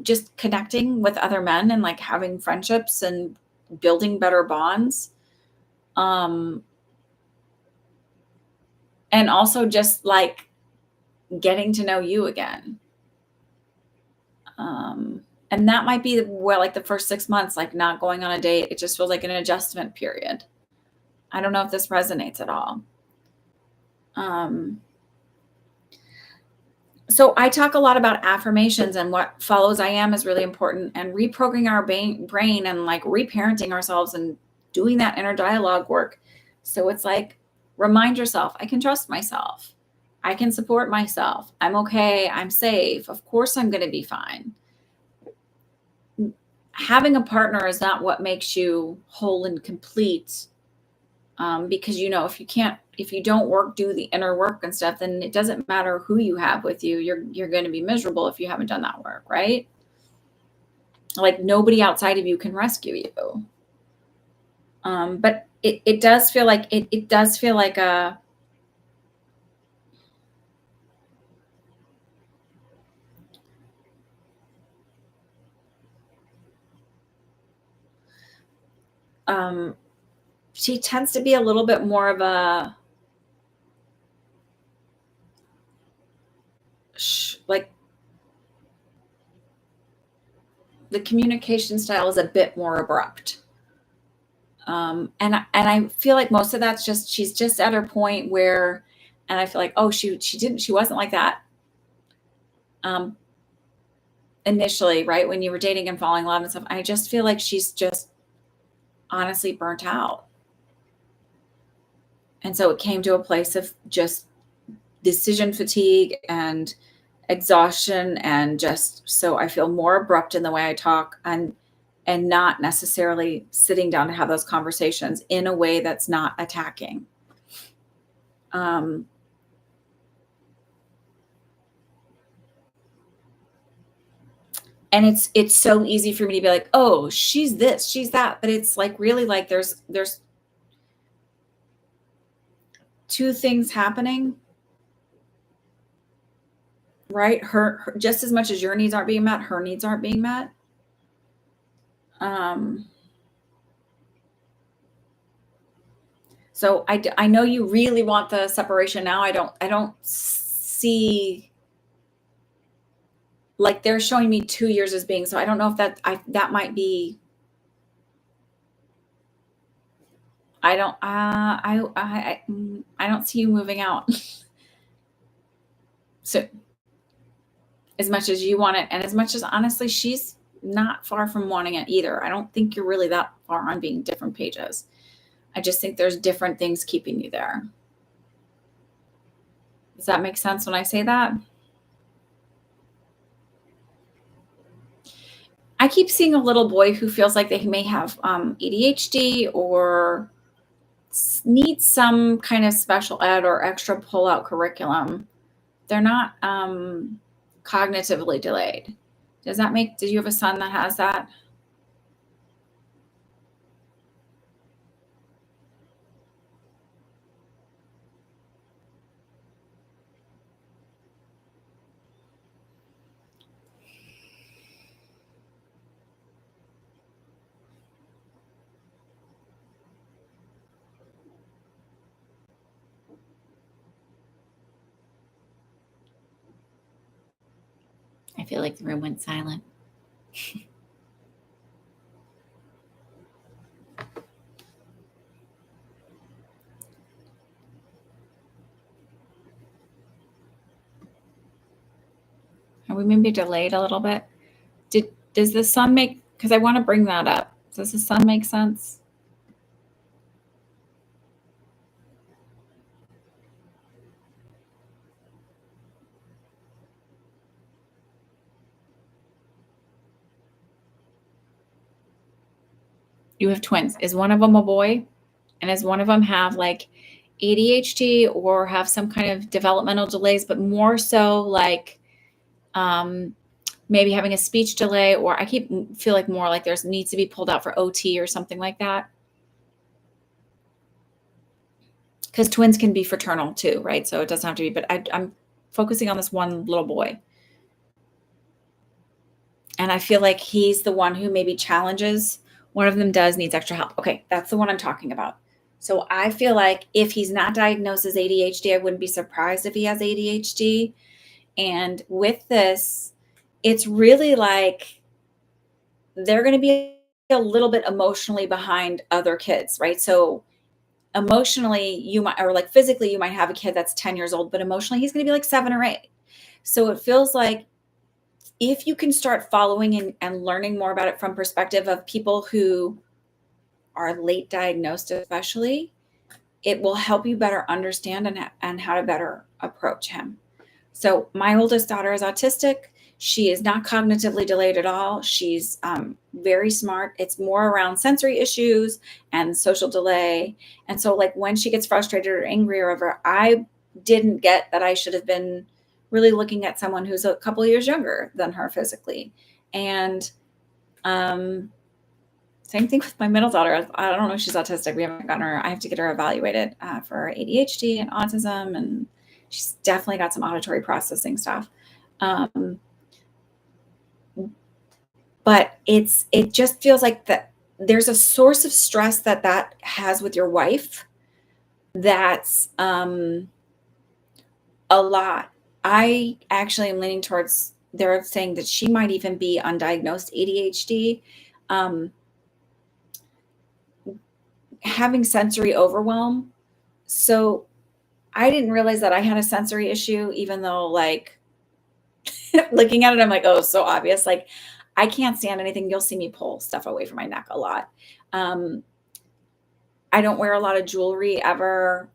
just connecting with other men and like having friendships and building better bonds. And also just like getting to know you again. And that might be where like the first 6 months, like not going on a date. It just feels like an adjustment period. I don't know if this resonates at all. So I talk a lot about affirmations, and what follows I am is really important, and reprogramming our brain and like reparenting ourselves and doing that inner dialogue work. So it's like, remind yourself, I can trust myself. I can support myself. I'm okay. I'm safe. Of course I'm going to be fine. Having a partner is not what makes you whole and complete. Because, if you don't do the inner work and stuff, then it doesn't matter who you have with you. You're going to be miserable if you haven't done that work, right? Like nobody outside of you can rescue you. But it does feel like it does feel like a she tends to be a little bit more of a like the communication style is a bit more abrupt. And I feel like most of that's just she's just at her point where, and I feel like, oh, she wasn't like that initially, right, when you were dating and falling in love and stuff. I just feel like she's just honestly burnt out, and so it came to a place of just decision fatigue and exhaustion, and just so I feel more abrupt in the way I talk, and not necessarily sitting down to have those conversations in a way that's not attacking. And it's so easy for me to be like, oh, she's this, she's that, but it's like really like there's two things happening, right? Her just as much as your needs aren't being met, her needs aren't being met. So I know you really want the separation now. I don't see, like, they're showing me 2 years as being, so I don't know if that might be, I don't see you moving out soon, as much as you want it, and as much as honestly she's not far from wanting it either. I don't think you're really that far on being different pages. I just think there's different things keeping you there. Does that make sense when I say that? I keep seeing a little boy who feels like they may have ADHD or need some kind of special ed or extra pull-out curriculum. They're not cognitively delayed. Do you have a son that has that? I feel like the room went silent. Are we maybe delayed a little bit? Does the sun make because I want to bring that up. Does the sun make sense? You have twins. Is one of them a boy? And does one of them have like ADHD or have some kind of developmental delays, but more so like maybe having a speech delay, or I feel like more like there's needs to be pulled out for OT or something like that? Because twins can be fraternal too, right? So it doesn't have to be, but I'm focusing on this one little boy. And I feel like he's the one who maybe challenges. One of them needs extra help. Okay, that's the one I'm talking about. So I feel like if he's not diagnosed as ADHD, I wouldn't be surprised if he has ADHD. And with this, it's really like they're going to be a little bit emotionally behind other kids, right? So emotionally, you might, or like physically, you might have a kid that's 10 years old, but emotionally, he's going to be like 7 or 8. So it feels like if you can start following and learning more about it from perspective of people who are late diagnosed, especially, it will help you better understand and how to better approach him. So my oldest daughter is autistic. She is not cognitively delayed at all. She's very smart. It's more around sensory issues and social delay. And so like when she gets frustrated or angry or whatever, I didn't get that I should have been really looking at someone who's a couple years younger than her physically. And same thing with my middle daughter. I don't know if she's autistic. We haven't gotten her. I have to get her evaluated for ADHD and autism, and she's definitely got some auditory processing stuff. But it just feels like that there's a source of stress that has with your wife that's a lot. I actually am leaning towards they're saying that she might even be undiagnosed ADHD. Having sensory overwhelm. So I didn't realize that I had a sensory issue, even though like looking at it, I'm like, oh, so obvious. Like I can't stand anything. You'll see me pull stuff away from my neck a lot. I don't wear a lot of jewelry ever.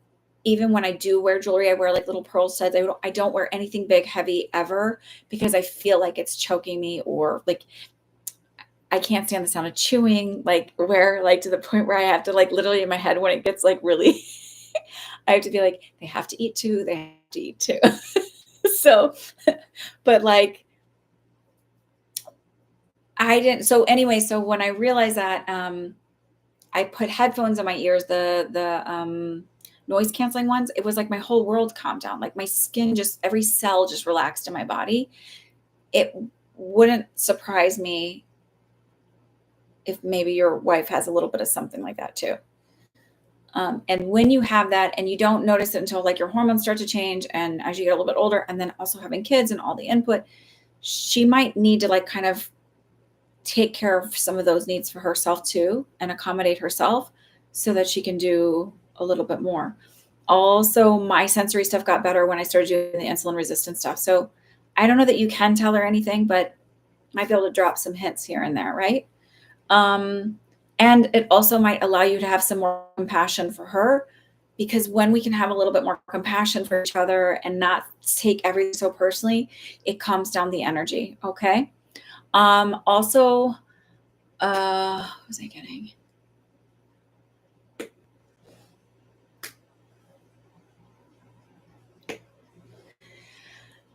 Even when I do wear jewelry, I wear like little pearl studs. I don't wear anything big, heavy ever because I feel like it's choking me, or like I can't stand the sound of chewing, like where like to the point where I have to like literally in my head when it gets like really I have to be like, they have to eat too, they have to eat too. So, but like I didn't, so anyway, so when I realized that I put headphones in my ears, the noise canceling ones, it was like my whole world calmed down. Like my skin just every cell just relaxed in my body. It wouldn't surprise me if maybe your wife has a little bit of something like that too. And when you have that and you don't notice it until like your hormones start to change and as you get a little bit older, and then also having kids and all the input, she might need to like kind of take care of some of those needs for herself too and accommodate herself so that she can do a little bit more. Also, my sensory stuff got better when I started doing the insulin resistant stuff. So I don't know that you can tell her anything, but might be able to drop some hints here and there, right? And it also might allow you to have some more compassion for her, because when we can have a little bit more compassion for each other and not take everything so personally, it calms down the energy. Okay. Also, what was I getting?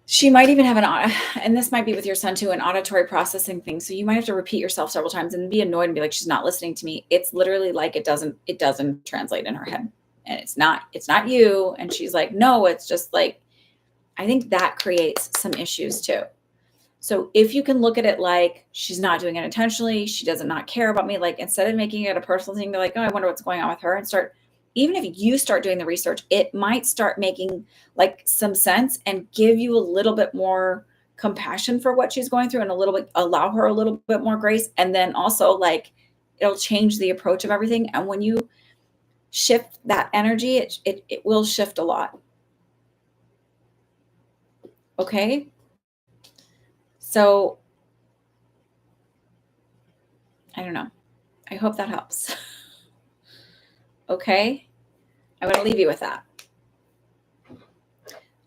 She might even have and this might be with your son too, an auditory processing thing. So you might have to repeat yourself several times and be annoyed and be like, she's not listening to me. It's literally like it doesn't translate in her head. And it's not you. And she's like, no, it's just like, I think that creates some issues too. So if you can look at it like she's not doing it intentionally, she does not care about me, like instead of making it a personal thing, they're like, oh, I wonder what's going on with her, and start, even if you start doing the research, it might start making like some sense and give you a little bit more compassion for what she's going through and a little bit allow her a little bit more grace. And then also like it'll change the approach of everything. And when you shift that energy, it will shift a lot. Okay. So I don't know. I hope that helps. Okay. I'm going to leave you with that.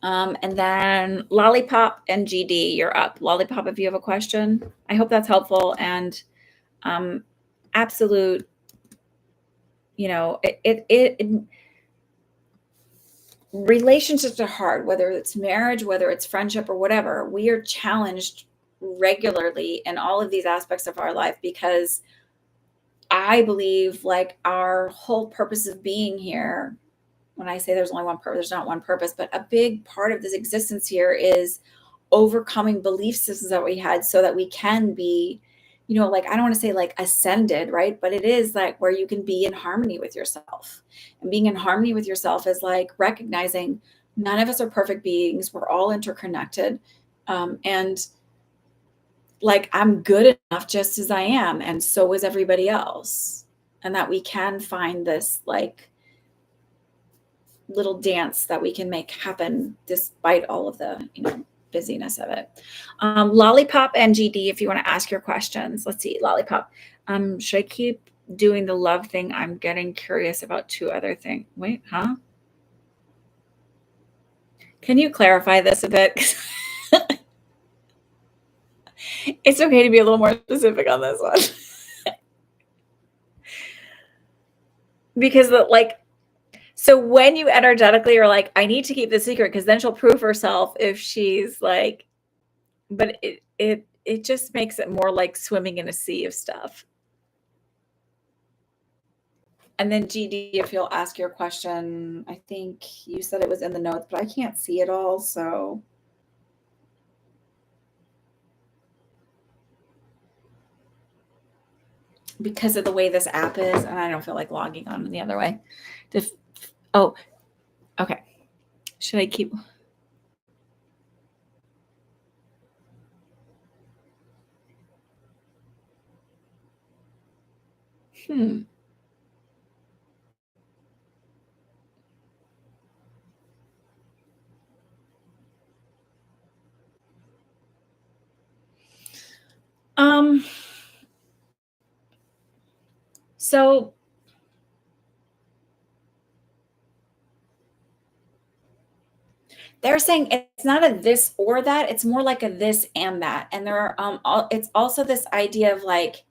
And then Lollipop and GD, you're up. Lollipop, if you have a question, I hope that's helpful. And absolute, relationships are hard, whether it's marriage, whether it's friendship or whatever. We are challenged regularly in all of these aspects of our life because I believe like our whole purpose of being here, when I say there's only one purpose, there's not one purpose, but a big part of this existence here is overcoming belief systems that we had so that we can be, like, I don't want to say like ascended, right? But it is like where you can be in harmony with yourself. And being in harmony with yourself is like recognizing none of us are perfect beings. We're all interconnected. And like, I'm good enough just as I am. And so is everybody else. And that we can find this like little dance that we can make happen despite all of the, busyness of it. Lollipop and GD, if you want to ask your questions. Let's see, Lollipop. Should I keep doing the love thing? I'm getting curious about two other things. Wait, huh? Can you clarify this a bit? It's okay to be a little more specific on this one. Because so when you energetically are like, I need to keep this secret because then she'll prove herself if she's like, but it just makes it more like swimming in a sea of stuff. And then GD, if you'll ask your question, I think you said it was in the notes, but I can't see it all. So because of the way this app is, and I don't feel like logging on the other way. Oh, okay. Should I keep? So they're saying it's not a this or that, it's more like a this and that. And there are it's also this idea of like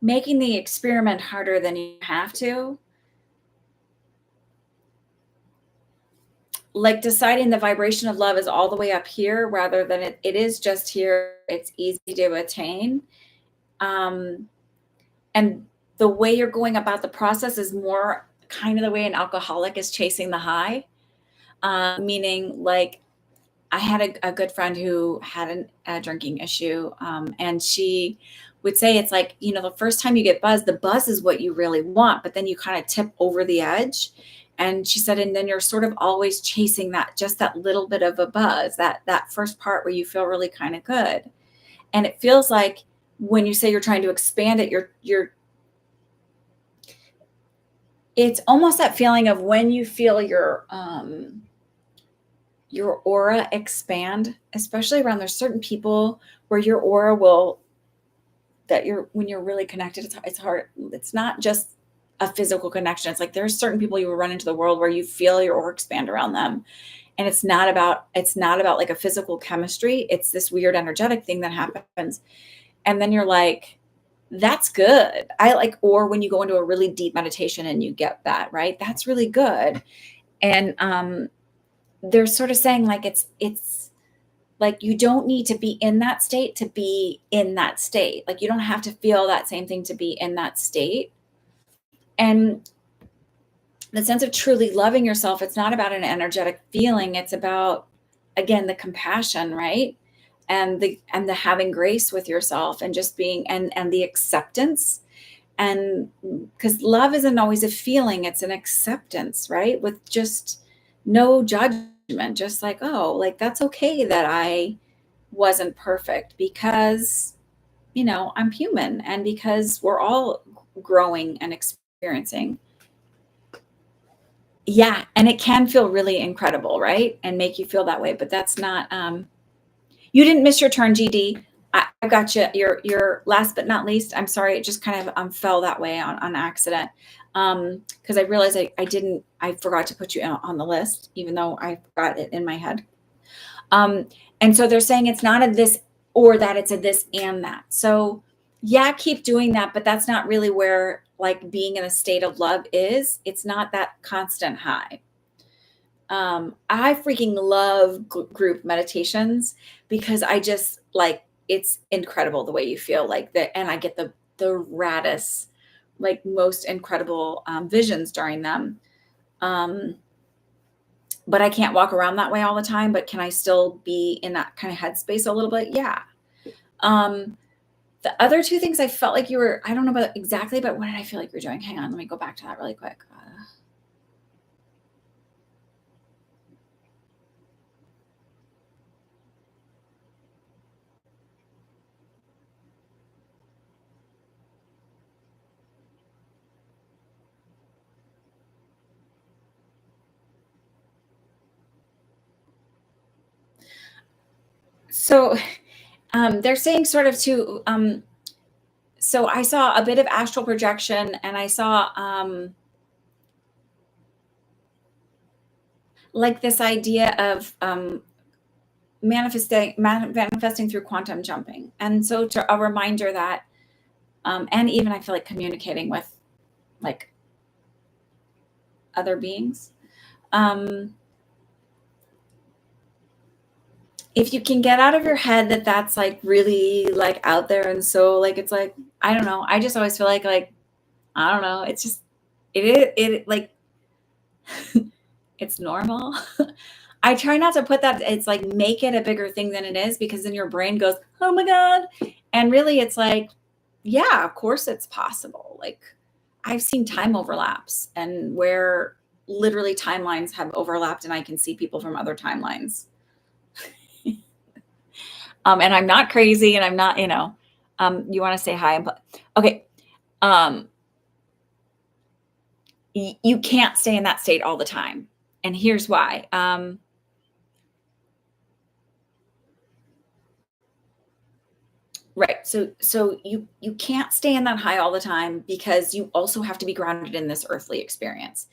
making the experiment harder than you have to. Like deciding the vibration of love is all the way up here rather than it is just here. It's easy to attain. And the way you're going about the process is more kind of the way an alcoholic is chasing the high. Meaning like I had a good friend who had a drinking issue. And she would say it's like, the first time you get buzzed, the buzz is what you really want, but then you kind of tip over the edge. And she said, and then you're sort of always chasing just that little bit of a buzz, that first part where you feel really kind of good. And it feels like when you say you're trying to expand it, it's almost that feeling of when you feel your aura expand, especially around there's certain people where your aura when you're really connected, it's hard. It's not just a physical connection. It's like there's certain people you will run into the world where you feel your aura expand around them. And it's not about like a physical chemistry. It's this weird energetic thing that happens. And then you're like, that's good. Or when you go into a really deep meditation and you get that, right? That's really good. And they're sort of saying like, it's like, you don't need to be in that state to be in that state. Like you don't have to feel that same thing to be in that state. And the sense of truly loving yourself, it's not about an energetic feeling. It's about, again, the compassion, right? And the having grace with yourself and just being, and the acceptance. And because love isn't always a feeling, it's an acceptance, right? With just no judgment, just like, oh, like that's okay that I wasn't perfect because, I'm human and because we're all growing and experiencing. Yeah. And it can feel really incredible, right? And make you feel that way, but that's not, you didn't miss your turn, GD. I got you. Your last but not least, I'm sorry, it just kind of fell that way on accident. Because I realized I forgot to put you on the list, even though I got it in my head. Um, and so they're saying it's not a this or that, it's a this and that. So yeah, keep doing that, but that's not really where like being in a state of love is. It's not that constant high. I freaking love group meditations because I just like it's incredible the way you feel like that, and I get the raddest, like most incredible visions during them. Um, but I can't walk around that way all the time. But can I still be in that kind of headspace a little bit? Yeah. Um, the other two things I felt like you were, I don't know about exactly, but what did I feel like you were doing? Hang on, let me go back to that really quick. So they're saying sort of to, so I saw a bit of astral projection and I saw like this idea of manifesting through quantum jumping. And so to a reminder that, and even I feel like communicating with like other beings. Um, if you can get out of your head that that's like really like out there and so like it's like I don't know, I just always feel like I don't know, it's just it is it like it's normal. I try not to put that, it's like make it a bigger thing than it is because then your brain goes, oh my God. And really it's like, yeah, of course it's possible. Like I've seen time overlaps and where literally timelines have overlapped and I can see people from other timelines. And I'm not crazy and I'm not, you want to say hi. Okay. Um, you can't stay in that state all the time. And here's why. Right. So you can't stay in that high all the time because you also have to be grounded in this earthly experience.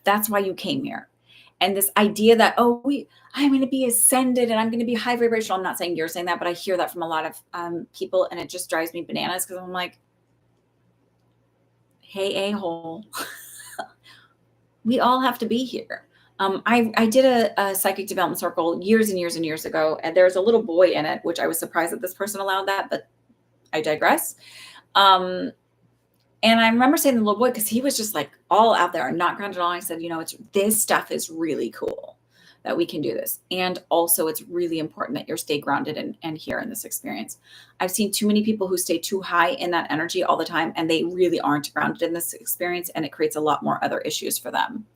That's why you came here. And this idea that, I'm going to be ascended and I'm going to be high vibrational. I'm not saying you're saying that, but I hear that from a lot of people and it just drives me bananas because I'm like, hey, a-hole, we all have to be here. I did a psychic development circle years and years and years ago, and there was a little boy in it, which I was surprised that this person allowed that, but I digress. Um, and I remember saying to the little boy, because he was just like all out there and not grounded at all. I said, it's this stuff is really cool that we can do this. And also it's really important that you stay grounded and here in this experience. I've seen too many people who stay too high in that energy all the time, and they really aren't grounded in this experience, and it creates a lot more other issues for them.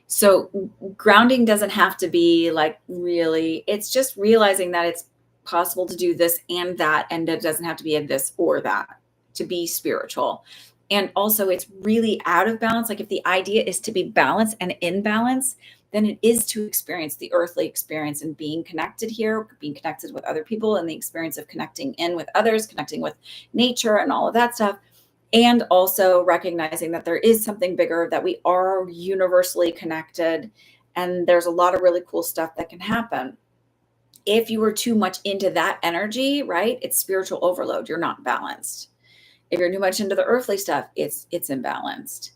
So grounding doesn't have to be like really, it's just realizing that it's possible to do this and that, and it doesn't have to be a this or that to be spiritual. And also it's really out of balance. Like if the idea is to be balanced and in balance, then it is to experience the earthly experience and being connected here, being connected with other people, and the experience of connecting in with others, connecting with nature and all of that stuff. And also recognizing that there is something bigger, that we are universally connected, and there's a lot of really cool stuff that can happen. If you were too much into that energy, right, it's spiritual overload. You're not balanced. If you're too much into the earthly stuff, it's imbalanced.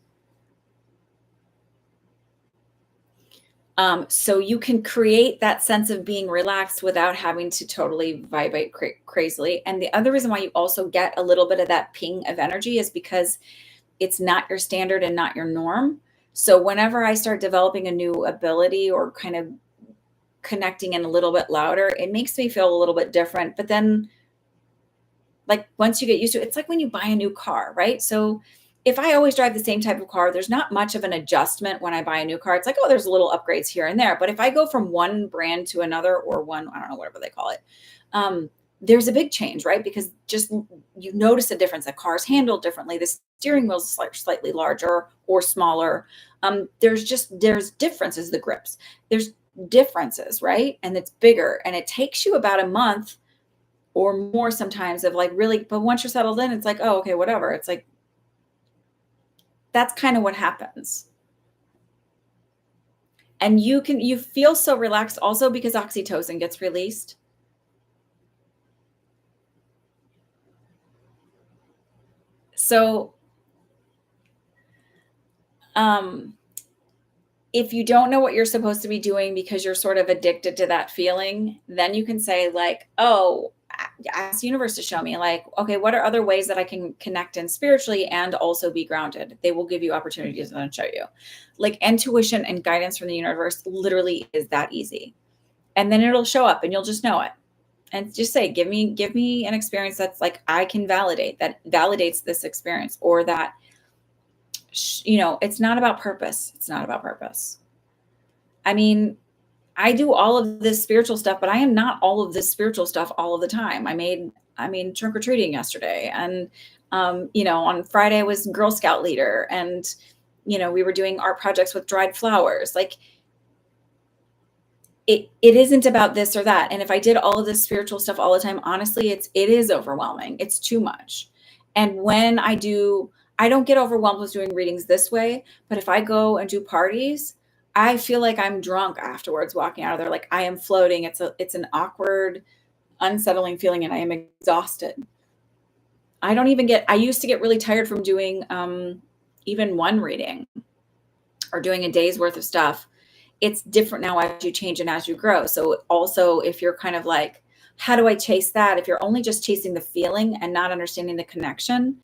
So you can create that sense of being relaxed without having to totally vibrate crazily. And the other reason why you also get a little bit of that ping of energy is because it's not your standard and not your norm. So whenever I start developing a new ability or kind of connecting in a little bit louder, it makes me feel a little bit different. But then like once you get used to it, it's like when you buy a new car, right? So if I always drive the same type of car, there's not much of an adjustment when I buy a new car. It's like, there's little upgrades here and there. But if I go from one brand to another, or one, I don't know, whatever they call it, there's a big change, right? Because just you notice a difference. The car's handled differently. The steering wheel's slightly larger or smaller. There's differences, the grips. There's differences, right? And it's bigger. And it takes you about a month or more sometimes of like really, but once you're settled in, it's like, oh, okay, whatever. It's like, that's kind of what happens. And you feel so relaxed also because oxytocin gets released. So, um, if you don't know what you're supposed to be doing because you're sort of addicted to that feeling, then you can say like, oh, ask the universe to show me like, okay, what are other ways that I can connect in spiritually and also be grounded? They will give you opportunities and show you. Like intuition and guidance from the universe literally is that easy. And then it'll show up and you'll just know it. And just say, give me an experience that's like I can validate, that validates this experience, or that it's not about purpose. It's not about purpose. I mean, I do all of this spiritual stuff, but I am not all of this spiritual stuff all of the time. I mean, trunk or treating yesterday. And, on Friday I was Girl Scout leader, and, we were doing art projects with dried flowers. Like it isn't about this or that. And if I did all of this spiritual stuff all the time, honestly, it is overwhelming. It's too much. And when I don't get overwhelmed with doing readings this way, but if I go and do parties, I feel like I'm drunk afterwards walking out of there. Like I am floating. It's an awkward, unsettling feeling, and I am exhausted. I used to get really tired from doing even one reading or doing a day's worth of stuff. It's different now as you change and as you grow. So also, if you're kind of like, how do I chase that? If you're only just chasing the feeling and not understanding the connection,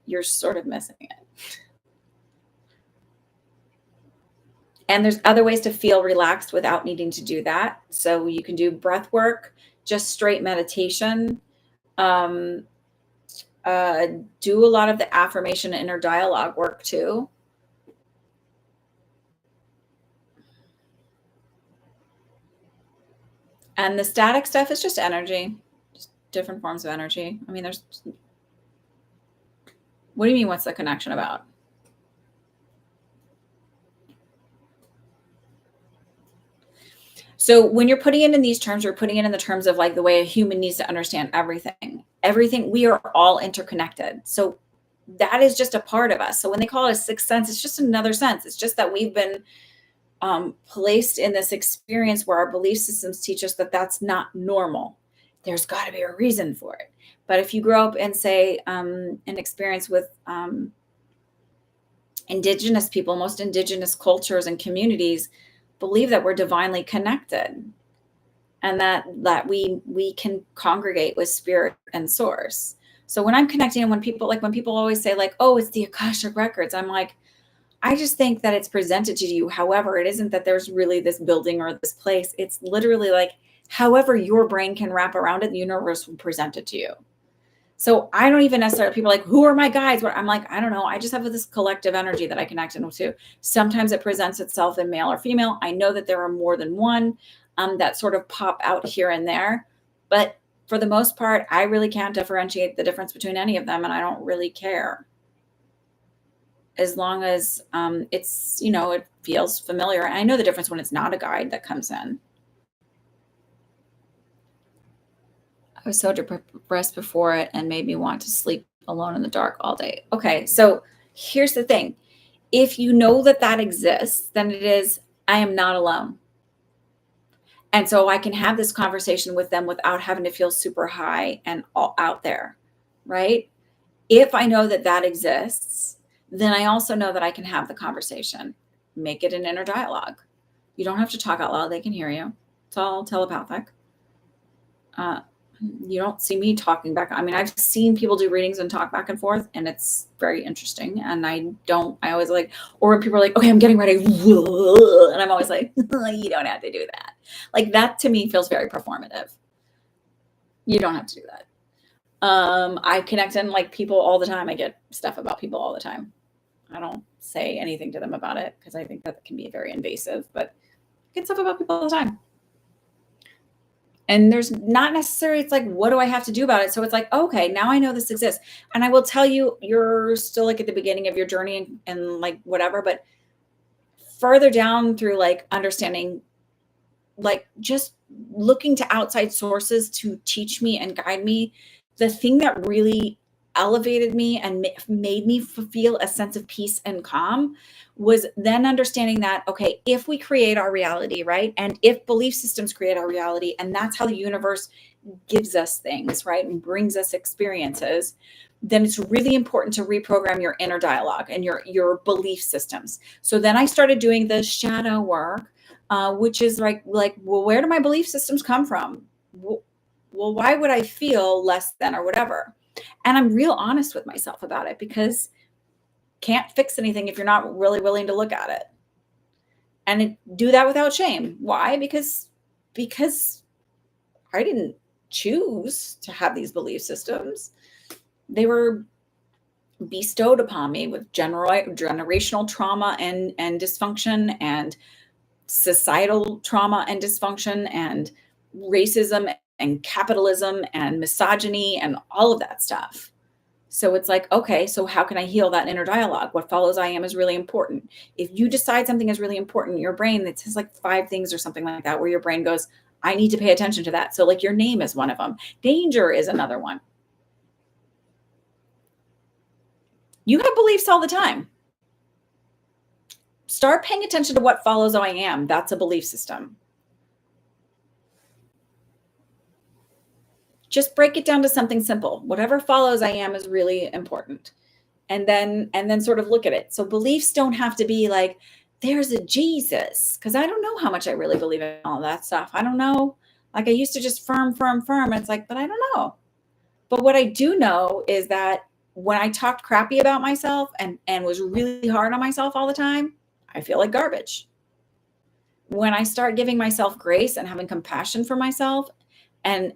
you're sort of missing it. And there's other ways to feel relaxed without needing to do that. So you can do breath work, just straight meditation. Um, do a lot of the affirmation and inner dialogue work too. And the static stuff is just energy, just different forms of energy. I mean, what do you mean? What's the connection about? So when you're putting it in these terms, you're putting it in the terms of like the way a human needs to understand everything. Everything, we are all interconnected. So that is just a part of us. So when they call it a sixth sense, it's just another sense. It's just that we've been placed in this experience where our belief systems teach us that that's not normal. There's got to be a reason for it. But if you grow up and say an experience with indigenous people, most indigenous cultures and communities believe that we're divinely connected, and that we can congregate with spirit and source. So when I'm connecting, and when people always say like, oh, it's the Akashic records, I'm like, I just think that it's presented to you. However, it isn't that there's really this building or this place. It's literally like, however your brain can wrap around it, the universe will present it to you. So I don't even necessarily, people are like, who are my guides? I'm like, I don't know. I just have this collective energy that I connect into. Sometimes it presents itself in male or female. I know that there are more than one that sort of pop out here and there. But for the most part, I really can't differentiate the difference between any of them. And I don't really care. As long as it's, it feels familiar. I know the difference when it's not a guide that comes in. I was so depressed before it and made me want to sleep alone in the dark all day. Okay, so here's the thing. If you know that that exists, then it is, I am not alone. And so I can have this conversation with them without having to feel super high and all out there, right? If I know that that exists, then I also know that I can have the conversation. Make it an inner dialogue. You don't have to talk out loud. They can hear you. It's all telepathic. You don't see me talking back. I mean, I've seen people do readings and talk back and forth, and it's very interesting. And I always like, or when people are like, okay, I'm getting ready. And I'm always like, you don't have to do that. Like that to me feels very performative. You don't have to do that. I connect in like people all the time. I get stuff about people all the time. I don't say anything to them about it because I think that can be very invasive, but I get stuff about people all the time. And there's not necessarily, it's like, what do I have to do about it? So it's like, okay, now I know this exists. And I will tell you, you're still like at the beginning of your journey and like whatever, but further down through like understanding, like just looking to outside sources to teach me and guide me, the thing that really elevated me and made me feel a sense of peace and calm was then understanding that, okay, if we create our reality, right? And if belief systems create our reality, and that's how the universe gives us things, right? And brings us experiences, then it's really important to reprogram your inner dialogue and your belief systems. So then I started doing the shadow work, which is like, well, where do my belief systems come from? Well, why would I feel less than or whatever? And I'm real honest with myself about it, because can't fix anything if you're not really willing to look at it. And do that without shame. Why? Because I didn't choose to have these belief systems. They were bestowed upon me with generational trauma and dysfunction, and societal trauma and dysfunction, and racism and capitalism and misogyny and all of that stuff. So it's like, okay, so how can I heal that inner dialogue? What follows I am is really important. If you decide something is really important, your brain, it says like 5 things or something like that, where your brain goes, I need to pay attention to that. So like your name is one of them. Danger is another one. You have beliefs all the time. Start paying attention to what follows I am. That's a belief system. Just break it down to something simple. Whatever follows I am is really important. And then sort of look at it. So beliefs don't have to be like, there's a Jesus, because I don't know how much I really believe in all that stuff. I don't know. Like I used to just firm. And it's like, but I don't know. But what I do know is that when I talked crappy about myself and was really hard on myself all the time, I feel like garbage. When I start giving myself grace and having compassion for myself, and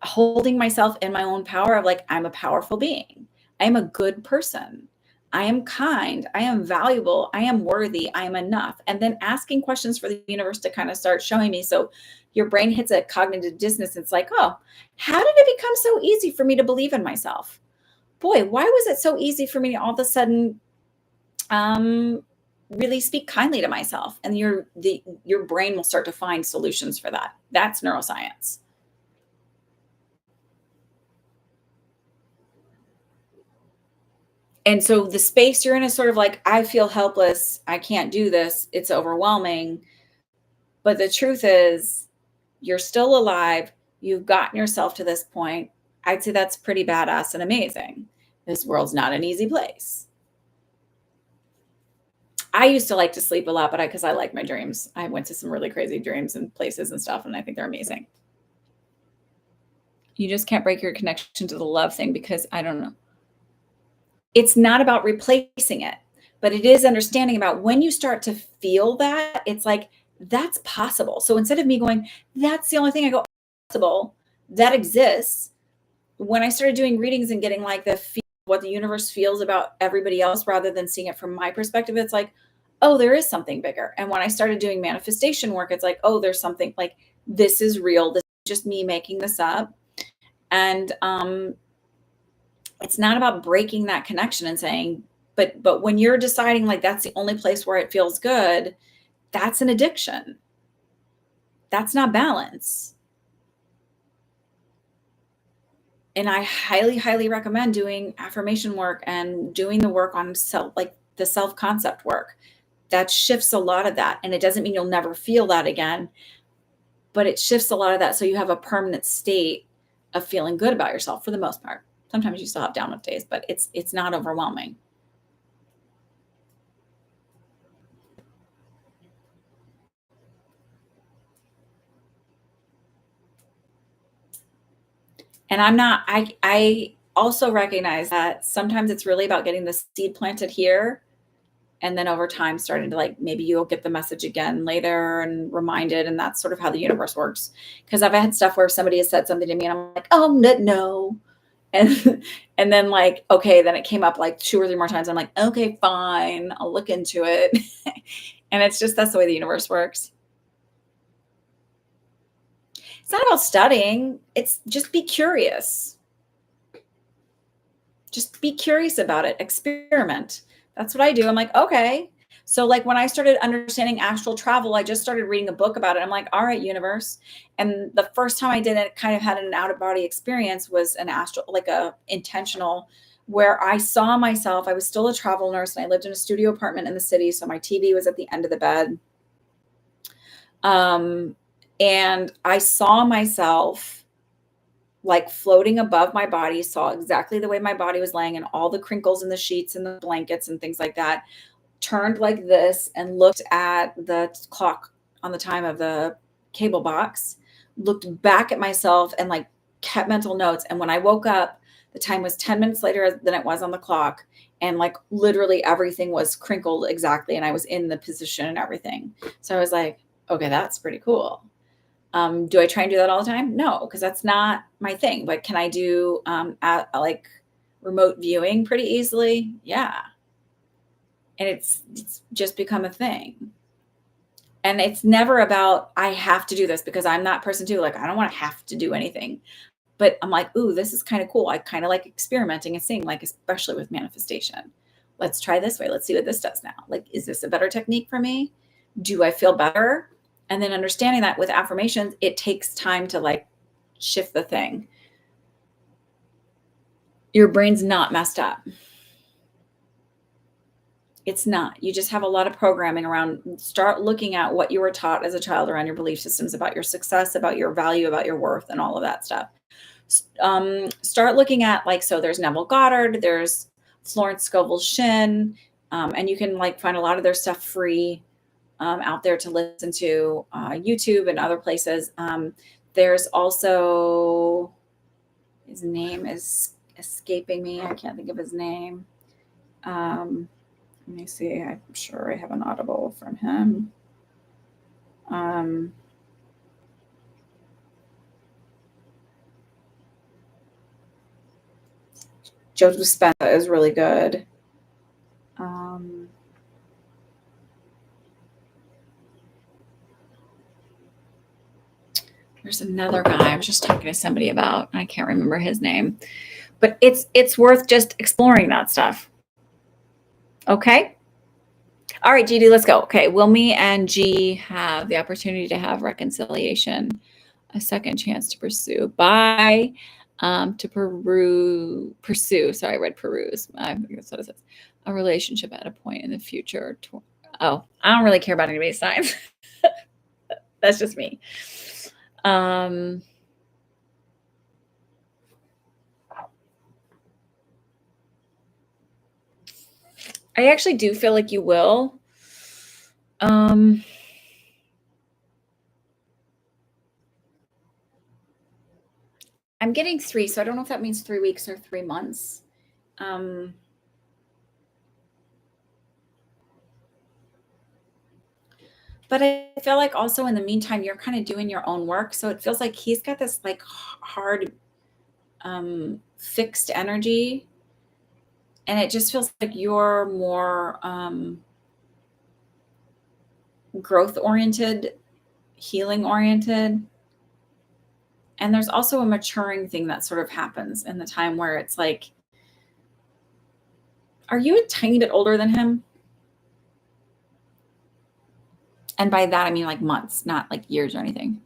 holding myself in my own power of like, I'm a powerful being. I am a good person. I am kind. I am valuable. I am worthy. I am enough. And then asking questions for the universe to kind of start showing me. So your brain hits a cognitive dissonance. It's like, oh, how did it become so easy for me to believe in myself? Boy, why was it so easy for me to all of a sudden really speak kindly to myself? And your brain will start to find solutions for that. That's neuroscience. And so the space you're in is sort of like, I feel helpless. I can't do this. It's overwhelming. But the truth is, you're still alive. You've gotten yourself to this point. I'd say that's pretty badass and amazing. This world's not an easy place. I used to like to sleep a lot, but because I like my dreams. I went to some really crazy dreams and places and stuff, and I think they're amazing. You just can't break your connection to the love thing, because I don't know. It's not about replacing it, but it is understanding about when you start to feel that, it's like, that's possible. So instead of me going, that's the only thing, I go, possible, that exists. When I started doing readings and getting like what the universe feels about everybody else rather than seeing it from my perspective, it's like, oh, there is something bigger. And when I started doing manifestation work, it's like, oh, there's something like, this is real. This is just me making this up. And it's not about breaking that connection and saying, but when you're deciding like that's the only place where it feels good, that's an addiction. That's not balance. And I highly, highly recommend doing affirmation work and doing the work on self, like the self concept work. That shifts a lot of that. And it doesn't mean you'll never feel that again, but it shifts a lot of that. So you have a permanent state of feeling good about yourself for the most part. Sometimes you still have down days, but it's not overwhelming. And I also recognize that sometimes it's really about getting the seed planted here. And then over time, starting to like, maybe you'll get the message again later and reminded. And that's sort of how the universe works. Because I've had stuff where somebody has said something to me and I'm like, oh, no. And, and then like, okay, then it came up like 2 or 3 more times. I'm like, okay, fine. I'll look into it. And it's just, that's the way the universe works. It's not about studying. It's just be curious. Just be curious about it. Experiment. That's what I do. I'm like, okay. So like when I started understanding astral travel, I just started reading a book about it. I'm like, all right, universe. And the first time I did it, kind of had an out of body experience, was an astral, like a intentional, where I saw myself. I was still a travel nurse and I lived in a studio apartment in the city. So my TV was at the end of the bed. And I saw myself like floating above my body, saw exactly the way my body was laying and all the crinkles in the sheets and the blankets and things like that, turned like this and looked at the clock on the time of the cable box, looked back at myself and like kept mental notes. And when I woke up, the time was 10 minutes later than it was on the clock. And like literally everything was crinkled exactly. And I was in the position and everything. So I was like, okay, that's pretty cool. Do I try and do that all the time? No, because that's not my thing. But can I do like remote viewing pretty easily? Yeah. And it's just become a thing. And it's never about, I have to do this, because I'm that person too. Like, I don't want to have to do anything. But I'm like, ooh, this is kind of cool. I kind of like experimenting and seeing, like, especially with manifestation. Let's try this way. Let's see what this does now. Like, is this a better technique for me? Do I feel better? And then understanding that with affirmations, it takes time to like shift the thing. Your brain's not messed up. It's not. You just have a lot of programming around. Start looking at what you were taught as a child around your belief systems about your success, about your value, about your worth, and all of that stuff. Start looking at, like, so there's Neville Goddard, there's Florence Scovel Shinn, and you can like find a lot of their stuff free out there to listen to, YouTube and other places. There's also, his name is escaping me. I can't think of his name. Let me see. I'm sure I have an Audible from him. Joe Dispenza is really good. There's another guy I was just talking to somebody about. I can't remember his name, but it's worth just exploring that stuff. Okay. All right, GD, let's go. Okay. Will me and G have the opportunity to have reconciliation, a second chance to pursue by pursue. Sorry, I read peruse. I think that's what it says. A relationship at a point in the future. I don't really care about anybody's signs. That's just me. I actually do feel like you will. I'm getting 3, so I don't know if that means 3 weeks or 3 months. But I feel like also in the meantime, you're kind of doing your own work. So it feels like he's got this like hard, fixed energy. And it just feels like you're more growth oriented, healing oriented. And there's also a maturing thing that sort of happens in the time where it's like, are you a tiny bit older than him? And by that, I mean like months, not like years or anything.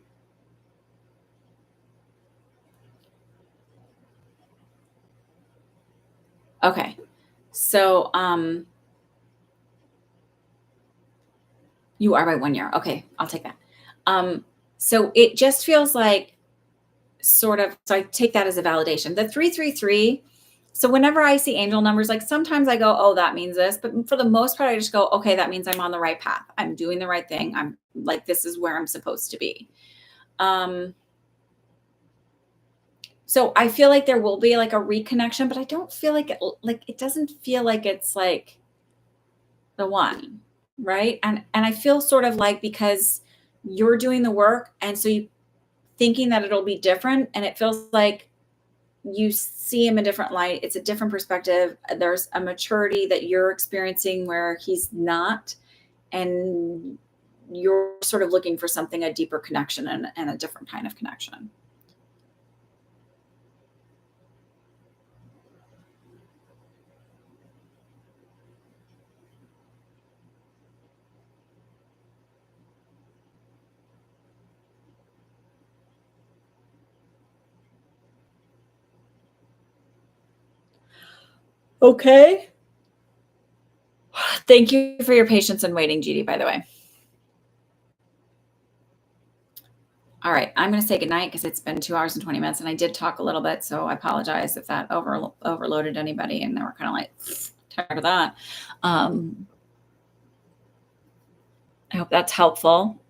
Okay. So, you are by 1 year. Okay. I'll take that. So it just feels like sort of, so I take that as a validation. The 333. So whenever I see angel numbers, like sometimes I go, oh, that means this, but for the most part, I just go, okay, that means I'm on the right path. I'm doing the right thing. I'm like, this is where I'm supposed to be. So I feel like there will be like a reconnection, but I don't feel like it doesn't feel like it's like the one, right? And I feel sort of like, because you're doing the work, and so you thinking that it'll be different, and it feels like you see him in a different light. It's a different perspective. There's a maturity that you're experiencing where he's not, and you're sort of looking for something, a deeper connection and a different kind of connection. Okay. Thank you for your patience and waiting, Judy, by the way. All right, I'm going to say goodnight because it's been 2 hours and 20 minutes and I did talk a little bit. So I apologize if that overloaded anybody and they were kind of like tired of that. I hope that's helpful.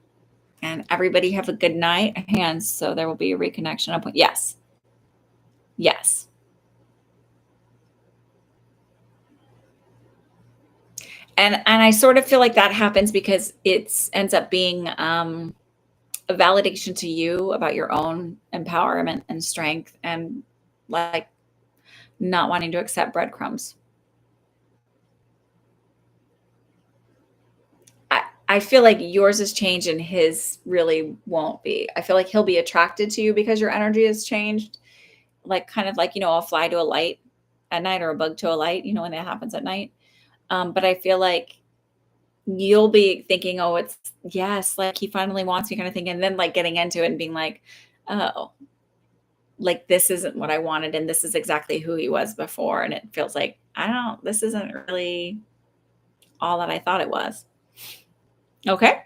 And everybody have a good night. Hands, so there will be a reconnection. Yes. Yes. And I sort of feel like that happens because it ends up being a validation to you about your own empowerment and strength and like not wanting to accept breadcrumbs. I feel like yours has changed and his really won't be. I feel like he'll be attracted to you because your energy has changed. Like kind of like, a fly to a light at night or a bug to a light, when that happens at night. But I feel like you'll be thinking, oh, it's yes, like he finally wants me kind of thing. And then like getting into it and being like, oh, like this isn't what I wanted. And this is exactly who he was before. And it feels like, this isn't really all that I thought it was. Okay.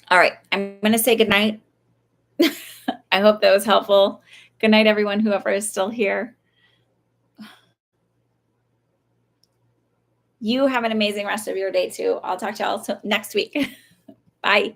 All right. I'm going to say goodnight. I hope that was helpful. Good night, everyone, whoever is still here. You have an amazing rest of your day too. I'll talk to y'all next week. Bye.